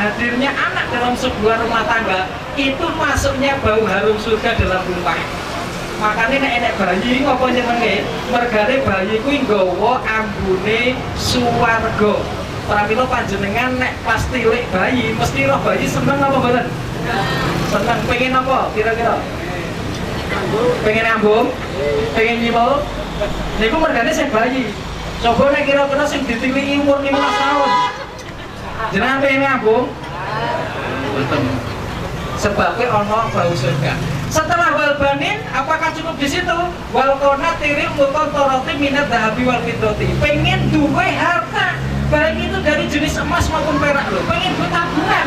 F: Hadirnya anak dalam sebuah rumah tangga itu masuknya bau harum surga dalam rumah. Makanya nek bayi ngapa jenenge? Mergane bayi kuwi nggawa ambune suwarga. Pramila panjenengan nek pas tilik bayi mesti roh bayi seneng apa mboten? Seneng. Pengen apa kira-kira? Pengen ambung? Pengen nyimol? Niku mergane sing bayi. Coba nek kira-kira sing ditiliki umur 15 tahun. Jenengan pengen ambung? Mboten. Sebabnya ono bau surga. Setelah walbanin, apakah cukup di situ? Walkona tirim muton toroti minat dahabi wal fitroti. Pengen duwe harta, baik itu dari jenis emas maupun perak loh. Pengen duwe tabungan.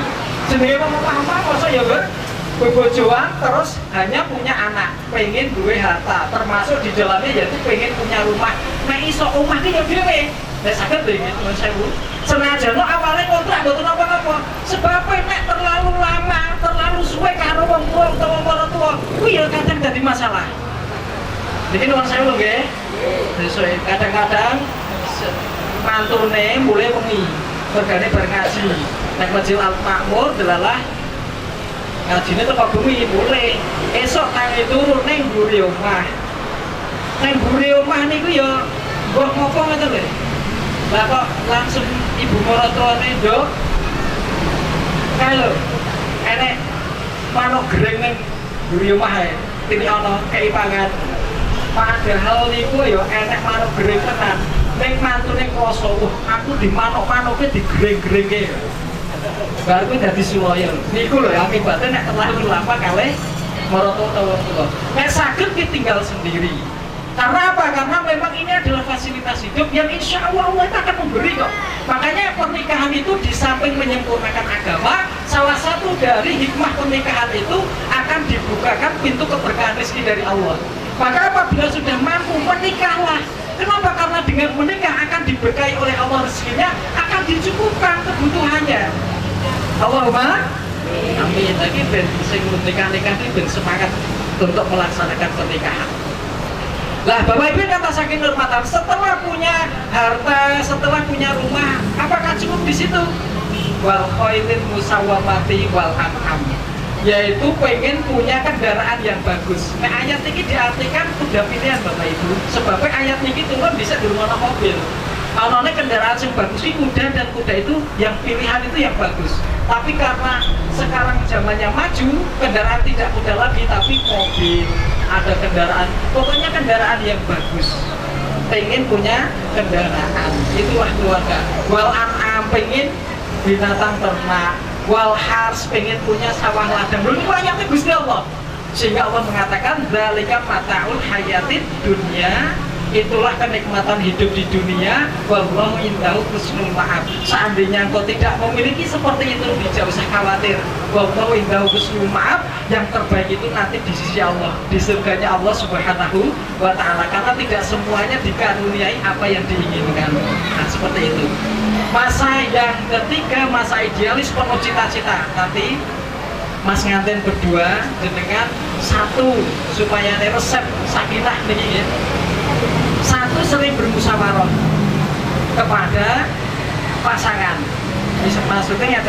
F: Jenenge apa masa ya ber? Bojoan terus hanya punya anak. Pengen duwe harta, termasuk di dalamnya yaitu pengen punya rumah. Nah iso omah ki ya dhewe. Nek saged lho Mas Sewu. Senajan awalnya kontrak mboten apa-apa. Sebab nek terlalu lama, terlalu suwe karo wong tua utawa para tua, kuwi ya kadang dadi masalah. Niki nuwun sewu nggih. Sesuai kadang-kadang mantune mulai wengi, mergane bar ngaji. Nek Masjid Al Makmur delalah ngajine teko bumi mulai. Esok tangi turu ning mburi omah. Ning mburi omah niku ya mbok ngopo ngoten lho. Lah kok langsung ibu maratuane nduk. Kalau enek manuk gereng ning mburi omah ae, tini ana kei pangan. Padahal niku ya enek manuk gereng tenan. Ning mantune krasa, aku di manuk-manuke digereng-gerengke. Baru kuwi dadi sulaya. Niku lho akibatnya nek terlalu lama kalih marata utawa kula. Nek saged ki tinggal sendiri. Karena apa? Karena memang ini adalah fasilitas hidup yang insya Allah Allah akan memberi kok. Makanya pernikahan itu di samping menyempurnakan agama, salah satu dari hikmah pernikahan itu akan dibukakan pintu keberkahan rezeki dari Allah. Maka apabila sudah mampu menikahlah. Kenapa? Karena dengan menikah akan diberkahi oleh Allah rezekinya, akan dicukupkan kebutuhannya. Allahumma amin. Lagi ben sing nikah-nikah iki ben semangat untuk melaksanakan pernikahan. Lah Bapak Ibu kata saking hormatan, setelah punya harta, setelah punya rumah, apakah cukup di situ? Wal khailin musawwamati wal an'am, yaitu pengen punya kendaraan yang bagus. Nah ayat ini diartikan kuda pilihan Bapak Ibu. Sebabnya ayat ini turun bisa di rumah mobil. Anone kendaraan yang bagus ini kuda, dan kuda itu yang pilihan itu yang bagus. Tapi karena sekarang zamannya maju, kendaraan tidak kuda lagi tapi mobil. Ada kendaraan, pokoknya kendaraan yang bagus. Pengen punya kendaraan, itulah keluarga. Wal an'am, pengen binatang ternak. Wal hars, pengen punya sawah ladang. Belum ayatnya Gusti Allah. Sehingga Allah mengatakan dzalika mataul hayatid dunya, itulah kenikmatan hidup di dunia. Wallahu indahu husnul ma'ab. Seandainya engkau tidak memiliki seperti itu, tidak usah khawatir. Wallahu indahu husnul ma'ab, yang terbaik itu nanti di sisi Allah, di surganya Allah Subhanahu wa ta'ala. Karena tidak semuanya dikaruniai apa yang diinginkan. Nah seperti itu. Masa yang ketiga, masa idealis penuh cita-cita. Nanti Mas nganten berdua dengan satu supaya ada resep sakinah nih ya. Satu, sering bermusyawarah kepada pasangan. Maksudnya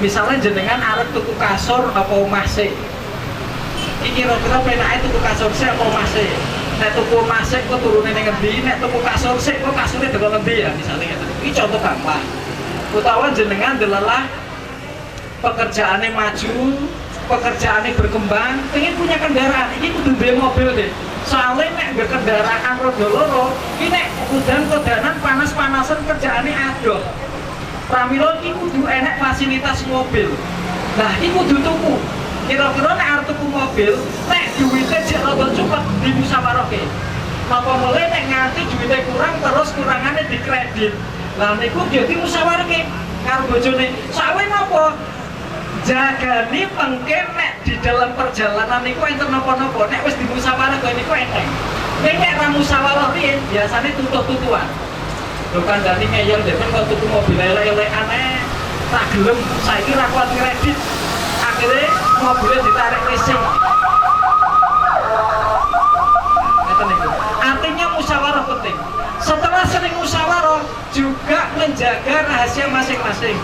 F: misalnya jenengan arep tuku kasur apa omah sik. Iki kira-kira penake tuku kasur sik apa omah sik. Nek tuku omah sik kok turune ning endi, nek tuku kasur sik kok kasure delok endi ya misalnya gitu. Iki contoh gampang. Utawa jenengan delalah pekerjaannya maju, pekerjaannya berkembang, pengen punya kendaraan, ini kudu duwe mobil deh. Soalnya nek berkendaraan roda loro, ini nek udan-udanan panas-panasan kerjaannya adoh. Pramila iki kudu enek fasilitas mobil. Nah, iki kudu tuku. Kira-kira nek arep tuku mobil, nek duwite jek rada cepet dimusyawarahke. Napa mulai nek nganti duwite kurang terus kurangannya dikredit. Lah niku yo dimusyawarahke karo bojone. Soale napa? Jagani pengke nek di dalam perjalanan niku enten napa-napa, nek wis dimusyawarahke niku enteng. Nek ra musyawarah riyen biasane tutut-tutuan. Lho kandhane ngeyel dhewe kok tuku mobil elek-elek aneh. Tak gelem saiki ra kuat kredit. Akhire mobilnya ditarik leasing. juga menjaga rahasia masing-masing.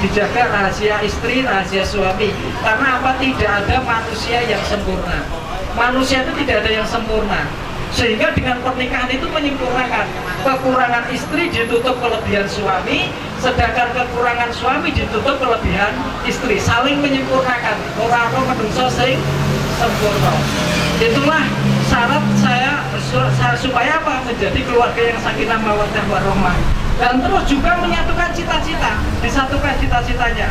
F: Dijaga rahasia istri, rahasia suami. Karena apa? Tidak ada manusia yang sempurna. Manusia itu tidak ada yang sempurna. Sehingga dengan pernikahan itu menyempurnakan. Kekurangan istri ditutup kelebihan suami, sedangkan kekurangan suami ditutup kelebihan istri. Saling menyempurnakan. Orang menungso sing sempurna. Itulah syarat saya supaya apa? Menjadi keluarga yang sakinah mawaddah warahmah. Dan terus juga menyatukan cita-cita, disatukan cita-citanya.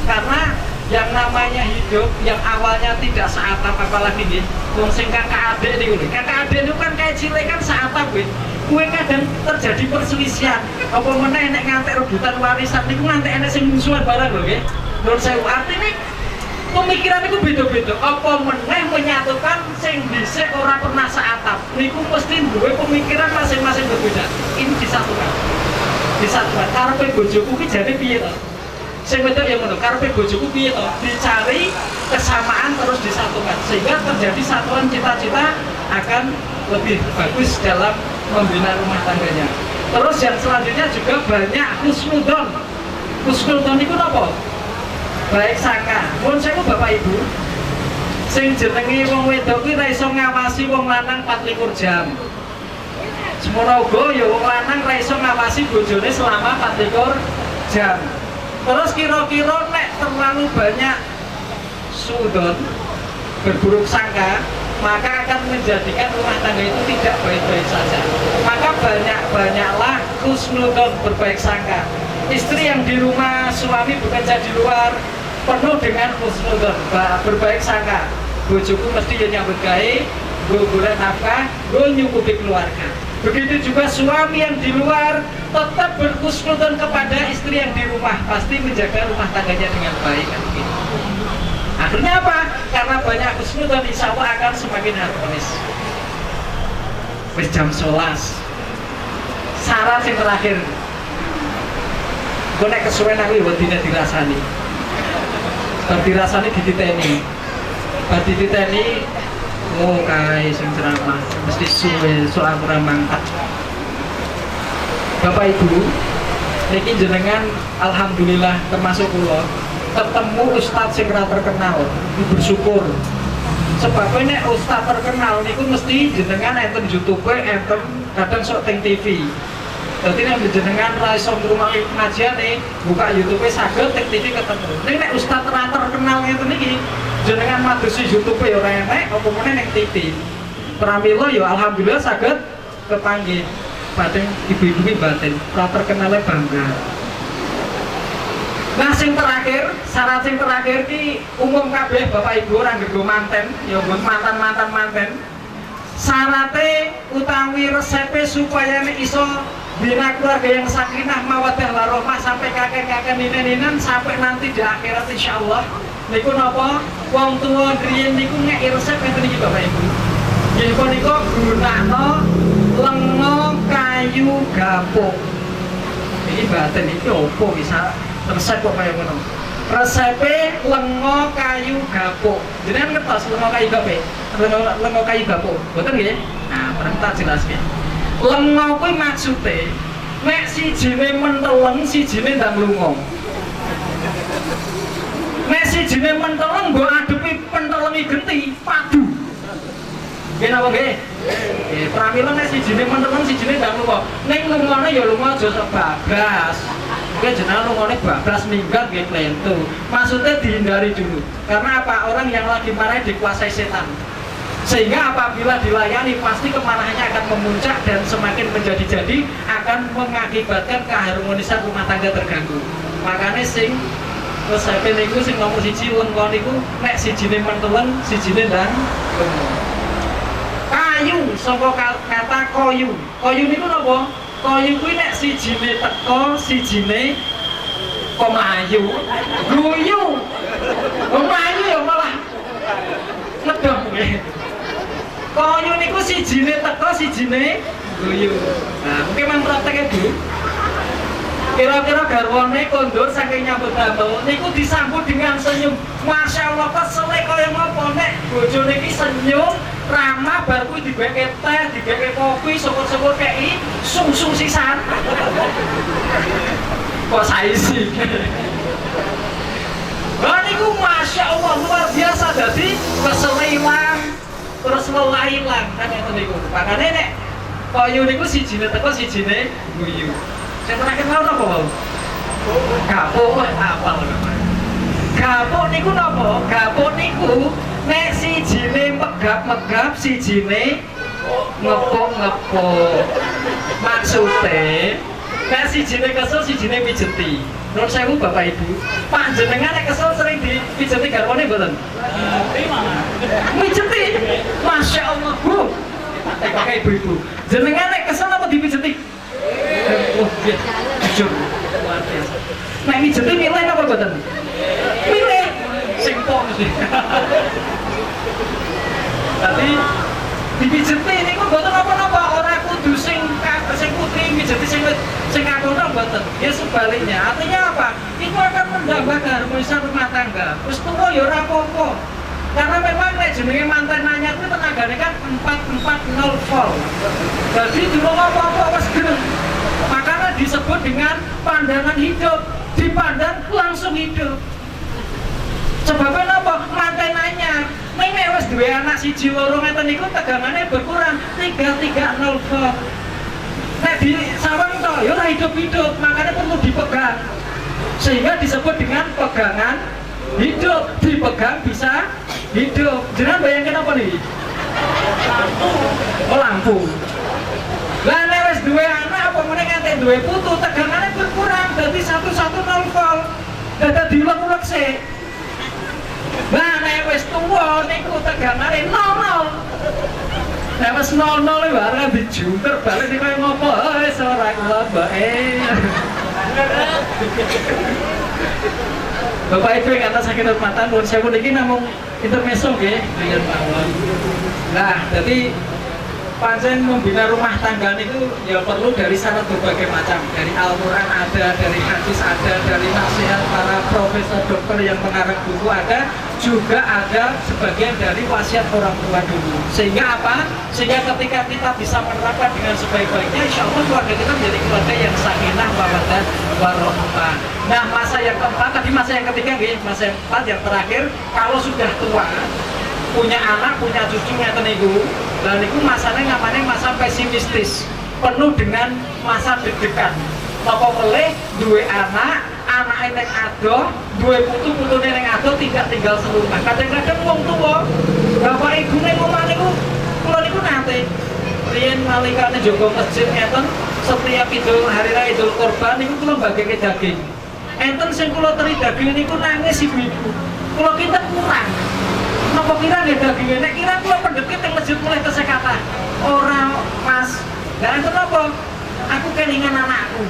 F: Karena yang namanya hidup yang awalnya tidak seatap, apalagi nih wong sing kakak adik nih, kakak adik itu kan kayak cilik kan seatap weh. Kue kadang terjadi perselisihan. Apa meneh nek ngantek rebutan warisan niku ngantek enek sing musuhan barang lho nggih. Nur sewu artine pemikiran itu beda-beda. Apa meneh menyatukan sing dhisik ora pernah seatap. Niku mesti duwe pemikiran masing-masing berbeda. Ini disatukan. Disatukan. Karepe bojoku ki jane piye to? Sing wedok yang ngono, karepe bojoku piye to? Dicari kesamaan terus disatukan sehingga terjadi satuan cita-cita akan lebih bagus dalam membina rumah tangganya. Terus yang selanjutnya juga banyak husnudon. Husnudon itu apa? Baik sangka. Mun sewu Bapak Ibu, sing jenenge wong wedok kuwi ra iso ngawasi wong lanang 24 jam. Semono uga ya wong lanang ra iso ngawasi bojone selama 24 jam. Terus kira-kira nek terlalu banyak sudon, berburuk sangka, maka akan menjadikan rumah tangga itu tidak baik-baik saja. Maka banyaklah husnudon, berbaik sangka. Istri yang di rumah, suami bekerja di luar, penuh dengan husnudon, berbaik sangka. Bojoku mesti ya nyambut gawe, gue golek nafkah, gue nyukupi keluarga. Begitu juga suami yang di luar tetap berhusnudon kepada istri yang di rumah, pasti menjaga rumah tangganya dengan baik. Akhirnya apa? Karena banyak husnudon, insya Allah akan semakin harmonis. Wis jam 11. Saran yang terakhir, gue nek kesuwen aku wedine dirasani. Bar dirasani dititeni. Bar dititeni, oh kae sing ceramah mesti suwe soal kurang mangkat. Bapak Ibu, niki jenengan alhamdulillah termasuk kula ketemu ustadz sing ra terkenal, bersyukur. Sebab nek ustadz terkenal niku mesti jenengan enten YouTube, enten kadang sok teng TV. Dadi nek jenengan ra iso ngrungokke pengajian buka YouTube saged teng TV ketemu. Nek ustadz ra terkenal ngeten iki, jenengan madosi YouTube ya ora enek, apa meneh ning TV. Pramila ya alhamdulillah saged kepanggih. Batin ibu-ibu batin, ra terkenale bangga. Nah, sing terakhir, syarat sing terakhir ki umum kabeh Bapak Ibu orang nggo manten, ya nggo mantan-mantan. Syaratnya utawi resepe supaya nek iso bina keluarga yang sakinah mawaddah warahmah sampai kakek-kakek ninen-ninen sampai nanti di akhirat insyaallah. Niku napa? Wong tuwa riyen niku ngeki resep ngeten iki Bapak Ibu. Nggih punika gunakno lenga kayu gapuk. Iki batin iki opo bisa resep kok kaya ngono. Resepe lenga kayu gapuk. Jenengan ngertos lenga kayu gapuk? Lenga kayu gapuk. Mboten nggih? Nah, bareng tak jelaske. Lenga kuwi maksude nek sijine menteleng, sijine ndang lunga. Nek sijine menteleng mbok adepi pentelengi genti, padu. Nggih napa nggih? Nggih, pramila nek sijine menteleng, sijine ndang lunga. Ning lungane ya lunga aja sok bablas. Oke, jenengan lungane bablas minggat nggih klentu. Maksudnya dihindari dulu. Karena apa? Orang yang lagi marah dikuasai setan. Sehingga apabila dilayani pasti kemarahannya akan memuncak dan semakin menjadi-jadi akan mengakibatkan keharmonisan rumah tangga terganggu. Makanya sing resepe niku sing nomor 1 lenga niku nek sijine menteleng, sijine ndang lunga. Kayu saka kata koyu. Koyu niku napa? Koyu kuwi nek sijine teko, sijine kok mlayu. Guyu. Kok mlayu ya malah ngedom nggih. Koyu niku sijine teko, sijine guyu. Nah, mungkin mang praktek Bu. Kira-kira garwane kondur saking nyambut damel niku disambut dengan senyum. Masya Allah kesele kaya ngopo nek bojone iki senyum ramah bar kuwi dibeke teh, dibeke kopi, syukur-syukur kei sungsung sisan. Kok saisi. Wah niku Masya Allah luar biasa, dadi kesele ilang terus lelah ilang kan ngeten niku. Makane nek koyo niku sijine teko sijine guyu. Saya terakhir mau apa mau? Kapuk, apa namanya? Kapuk niku nopo? Kapuk niku nek si jine megap-megap, si jine ngepok-ngepok. Maksudnya, nek si jine kesel, si jine pijeti. Menurut saya Bapak Ibu, panjenengan nek kesel sering dipijeti garwane mboten? Pijeti. Masya Allah, Bu. Pakai ibu-ibu. Jenengan nek kesel apa dipijeti? Oh, iya, jujur, luar biasa. Nah ini jadi milih apa buatan? Milih, singpong sih. Tadi dipijeti ini kok buatan apa-apa orang kudu sing putri pijeti sing kakono buatan. Ya sebaliknya, artinya apa? Itu akan menambah keharmonisan rumah tangga. Terus tuwa ya ora apa-apa. Karena memang nek jenenge manten nanya itu tenagane kan 440 volt. Jadi dulu apa-apa wis gelem. Makanya disebut dengan pandangan hidup, dipandang langsung hidup. Sebabnya apa? Manten nanya, nek wis duwe anak siji loro ngeten niku tegangane berkurang 330 volt. Nek di sawang to ya ora hidup-hidup, makanya perlu dipegang. Sehingga disebut dengan pegangan hidup, dipegang bisa hidup. Jangan bayangin apa nih? Lampu. Oh lampu. Lah nek wis duwe anak apa meneh nganti duwe putu tegangane berkurang dadi 110 volt. Dadi diulek-ulek sik. Lah nek wis tuwa niku tegangane 00. Nek wis 00 bareng dijungker balik iki kaya ngopo? Wis ora mbake. Bapak Ibu yang atas sakit hormatan, nuwun sewu niki namung intermezzo nggih, riyen mawon. Nah, jadi pancen membina rumah tangga niku ya perlu dari syarat berbagai macam. Dari Al-Qur'an ada, dari hadis ada, dari nasihat para profesor dokter yang mengarang buku ada, juga ada sebagian dari wasiat orang tua dulu. Sehingga apa? Sehingga ketika kita bisa menerapkan dengan sebaik-baiknya, insya Allah keluarga kita menjadi keluarga yang sakinah, mawaddah, warahmah. Nah, masa yang keempat, tadi masa yang ketiga, masa yang keempat, yang terakhir, kalau sudah tua, punya anak, punya cucu, ngeten niku, dan itu masanya namanya masa pesimistis, penuh dengan masa deg-degan. Apa meleh, duwe anak ning adoh, duwe putu ning adoh, tidak tinggal serumah. Kadang-kadang wong tua, bapak ibu ning omah niku, kula niku nate, riyen nalikane jaga masjid ngeten, setiap Idul Hari Raya Idul Kurban niku kula bageke daging. Enten sing kula teri daging niku nangis ibu-ibu. Kula kinten kurang. Napa kira nggih dagingnya? Nek kira kula pendekit teng masjid mulai tesih kathah. Ora Mas. Lah enten apa? Aku kelingan anakku.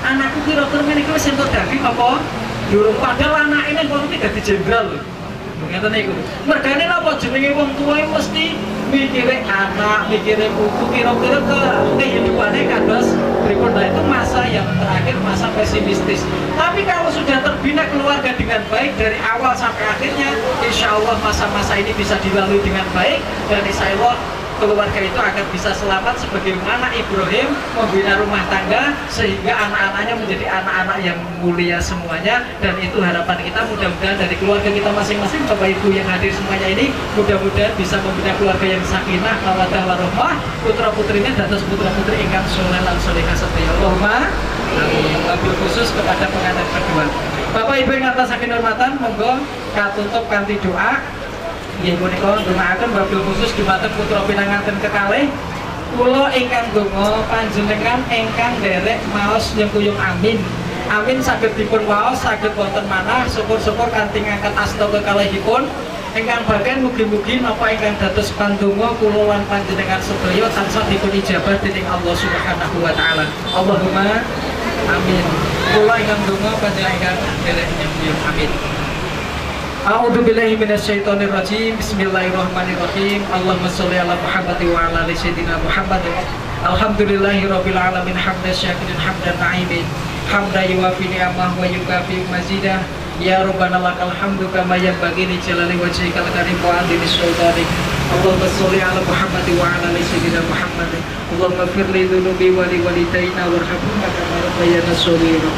F: Anakku kira-kira niku wis entuk daging apa? Durung padahal anak ini kok dadi jenderal lho. Ngeten niku. Mergane napa jenenge wong tuwa mesti mikire anak, mikire putu, kira-kira kehidupane kados berikut. Nah, itu masa yang terakhir, masa pesimistis. Tapi kalau sudah terbina keluarga dengan baik dari awal sampai akhirnya, insya Allah masa-masa ini bisa dilalui dengan baik, dan insya Allah keluarga itu akan bisa selamat sebagaimana Ibrahim membina rumah tangga sehingga anak-anaknya menjadi anak-anak yang mulia semuanya. Dan itu harapan kita, mudah-mudahan dari keluarga kita masing-masing, Bapak Ibu yang hadir semuanya ini, mudah-mudahan bisa membina keluarga yang sakinah, mawaddah, warahmah, putra-putrinya dados putra-putri ingkang saleh lan salehah sedaya. Allahumma amin. Wabil khusus kepada pengantin kedua. Bapak Ibu yang atas saking hormatan, monggo katutup kanthi doa. Nggih punika ndongaaken wabil khusus dumateng putra pinanganten kekalih. Kula ingkang donga panjenengan ingkang nderek maos nyengkuyung amin. Amin saged dipun waos, saged wonten manah syukur-syukur kanthi ngangkat asta kekalihipun. Ingkang bagian mugi-mugi napa ingkang dados pandonga kula lan panjenengan sedaya tansah dipun ijabah dening Allah Subhanahu wa taala. Allahumma amin. Kula ingkang donga panjenengan ingkang nderek nyengkuyung amin. A'udzu billahi minasyaitonir rajim. Bismillahirrahmanirrahim. Allahumma sholli ala Muhammad wa ala ali sayyidina Muhammad. Alhamdulillahirabbil alamin hamdan syakirin hamdan na'imin. hamda yuwafi ni'amah wa yukafi mazidah. Ya Rabbana lakal hamdu kama yanbaghi li jalali wajhikal karim wa adili sultanik. Allahumma sholli ala Muhammad wa ala ali sayyidina Muhammad. Allahumma fir li dhunubi wa li walidayna warhamhuma kama rabbayana shaghira.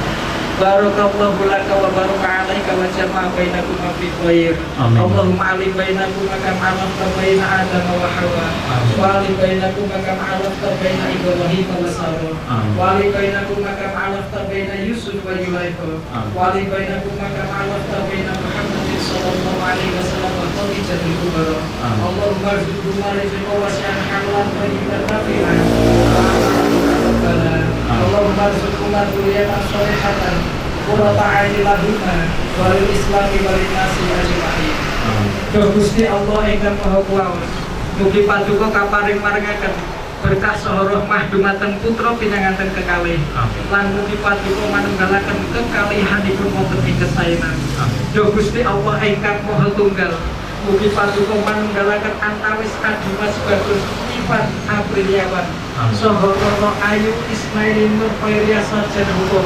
F: Barakallahu laka wa baraka alaika wa jama'a bainakuma fi khair. Allahumma alim bainakuma kama alamta baina Adam wa Hawa. Wa alim bainakuma kama alamta baina Ibrahim wa Sara. Wa alim bainakuma kama alamta baina Yusuf wa Yulaika. Wa alim bainakuma kama alamta baina Muhammadin sallallahu alaihi wasallam wa Khadijatul Kubra. Allahumma arzuqhuma rizqan wasi'an halalan thayyiban nafi'an. Allahumma arzuqhuma dzurriyyatan shalihatan qurrata a'yunin lahuma wa lil islami wa lin nasi ajma'in. Duh Gusti Allah ingkang Maha Kuwasa, mugi paduka kaparing marengaken berkah saha rahmah dumateng putra pinanganten kekalih lan mugi paduka manunggalaken kekalihanipun wonten ing kesaenan. Duh Gusti Allah ingkang Maha Tunggal, mugi paduka manunggalaken antawis Adimas Bagus Ivan Apriliawan saha Rono Ayu Ismail Nur Khairia sarjana hukum.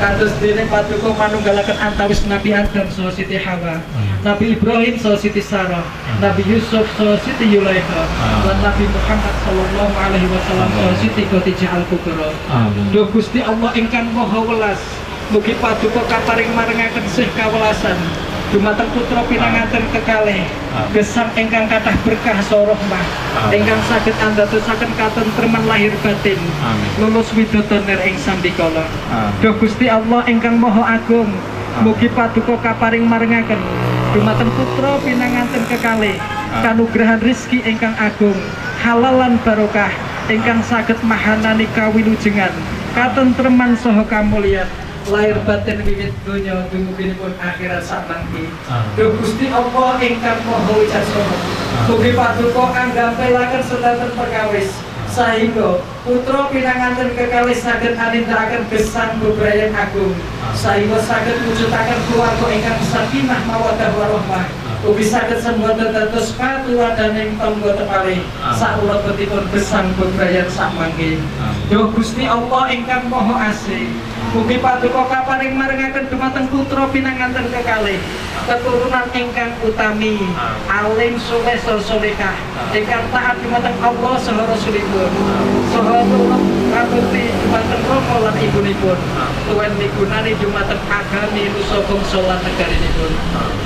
F: Kados dene paduka manunggalaken antawis Nabi Adam saha Siti Hawa, Nabi Ibrahim saha Siti Sarah, Nabi Yusuf saha Siti Yulaikha, lan Nabi Muhammad sallallahu alaihi wasallam saha Siti Khadijah Al-Kubra. Duh Gusti Allah ingkang Maha Welas, mugi paduka kaparing marengaken sih kawelasan dumateng putra pinanganten kekalih gesang ingkang kathah berkah saha rahmah ingkang saged andadosaken katentreman lahir batin lulus widodana ing sambikala. Duh Gusti Allah ingkang Maha Agung, mugi paduka kaparing marengaken dumateng putra pinanganten kekalih kanugrahan rezeki ingkang agung, halal lan barokah ingkang saged mahanani kawilujengan, katentreman saha kamulyan lahir batin wiwit donya dumugipun akhirat samangke. Duh Gusti Allah ingkang Maha Wicaksana, mugi paduka anggampelaken sedanten perkawis sahingga putra pinanganten kekalih saged anindakaken gesang bebrayan agung, sahingga saged mujudaken keluarga ingkang sakinah mawaddah warahmah, ugi saged semboten dados katuladaning tangga tepalih saulebetipun gesang bebrayan samangke. Duh Gusti Allah ingkang Maha Asih, mugi paduka kaparing marengaken dumateng putra pinanganten kekalih keturunan ingkang utami, alim saleh salehah, ingkang taat dumateng Allah saha Rasulipun, saha kabukti dumateng rama lan ibunipun, tuwin migunani dumateng agami nusa bangsa lan negarinipun.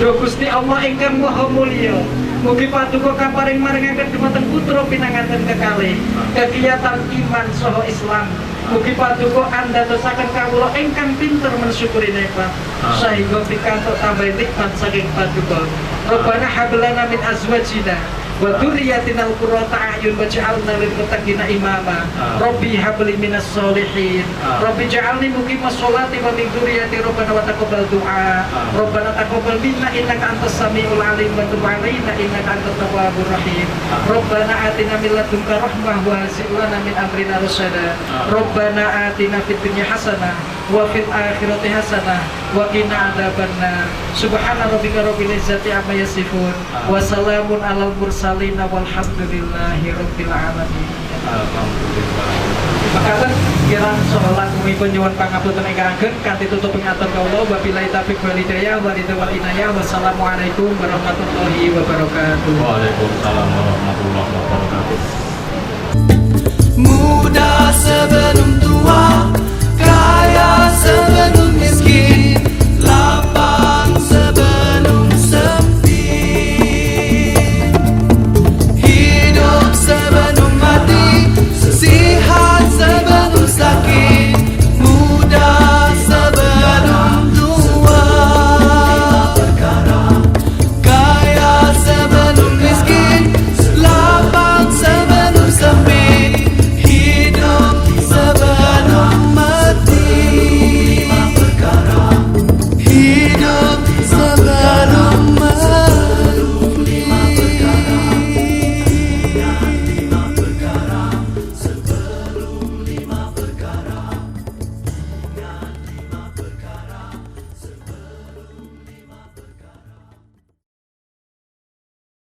F: Duh Gusti Allah ingkang Maha Mulya, mugi paduka kaparing marengaken dumateng putra pinanganten kekalih kegiatan iman saha Islam, mugi paduka andadosaken kawula ingkang pinter mensyukuri nikmat sahingga pikantuk tambah nikmat saking paduka. Rabbana hab lana min azwajina wa dzurriyyatina qurrata a'yun waj'alna lil muttaqina imama. Rabbi hab li minas sholihin. Rabbi ja'alni muqimas sholati wa min dzurriyyati. Rabbana wa taqabbal du'a. Rabbana taqabbal minna innaka antas samiul alim wa tub 'alaina innaka antat tawwabur rahim. Rabbana atina min ladunka rahmah wa hab lana min amrina rasyada. Rabbana atina fid dunya hasanah wa fil akhirati hasanah wa qina adzabannar. Subhana rabbika rabbil izzati amma yasifun wa salamun alal mursalin walhamdulillahi rabbil alamin. Makaten kirang salat kumipun nyuwun pangapunten ingkang ageng kanthi tutup ngatur kawula wabillahi taufiq wal hidayah wa ridwan inayah. Wassalamualaikum warahmatullahi wabarakatuh.
D: Waalaikumsalam warahmatullahi wabarakatuh.
A: Muda sebelum tua, kaya sebelum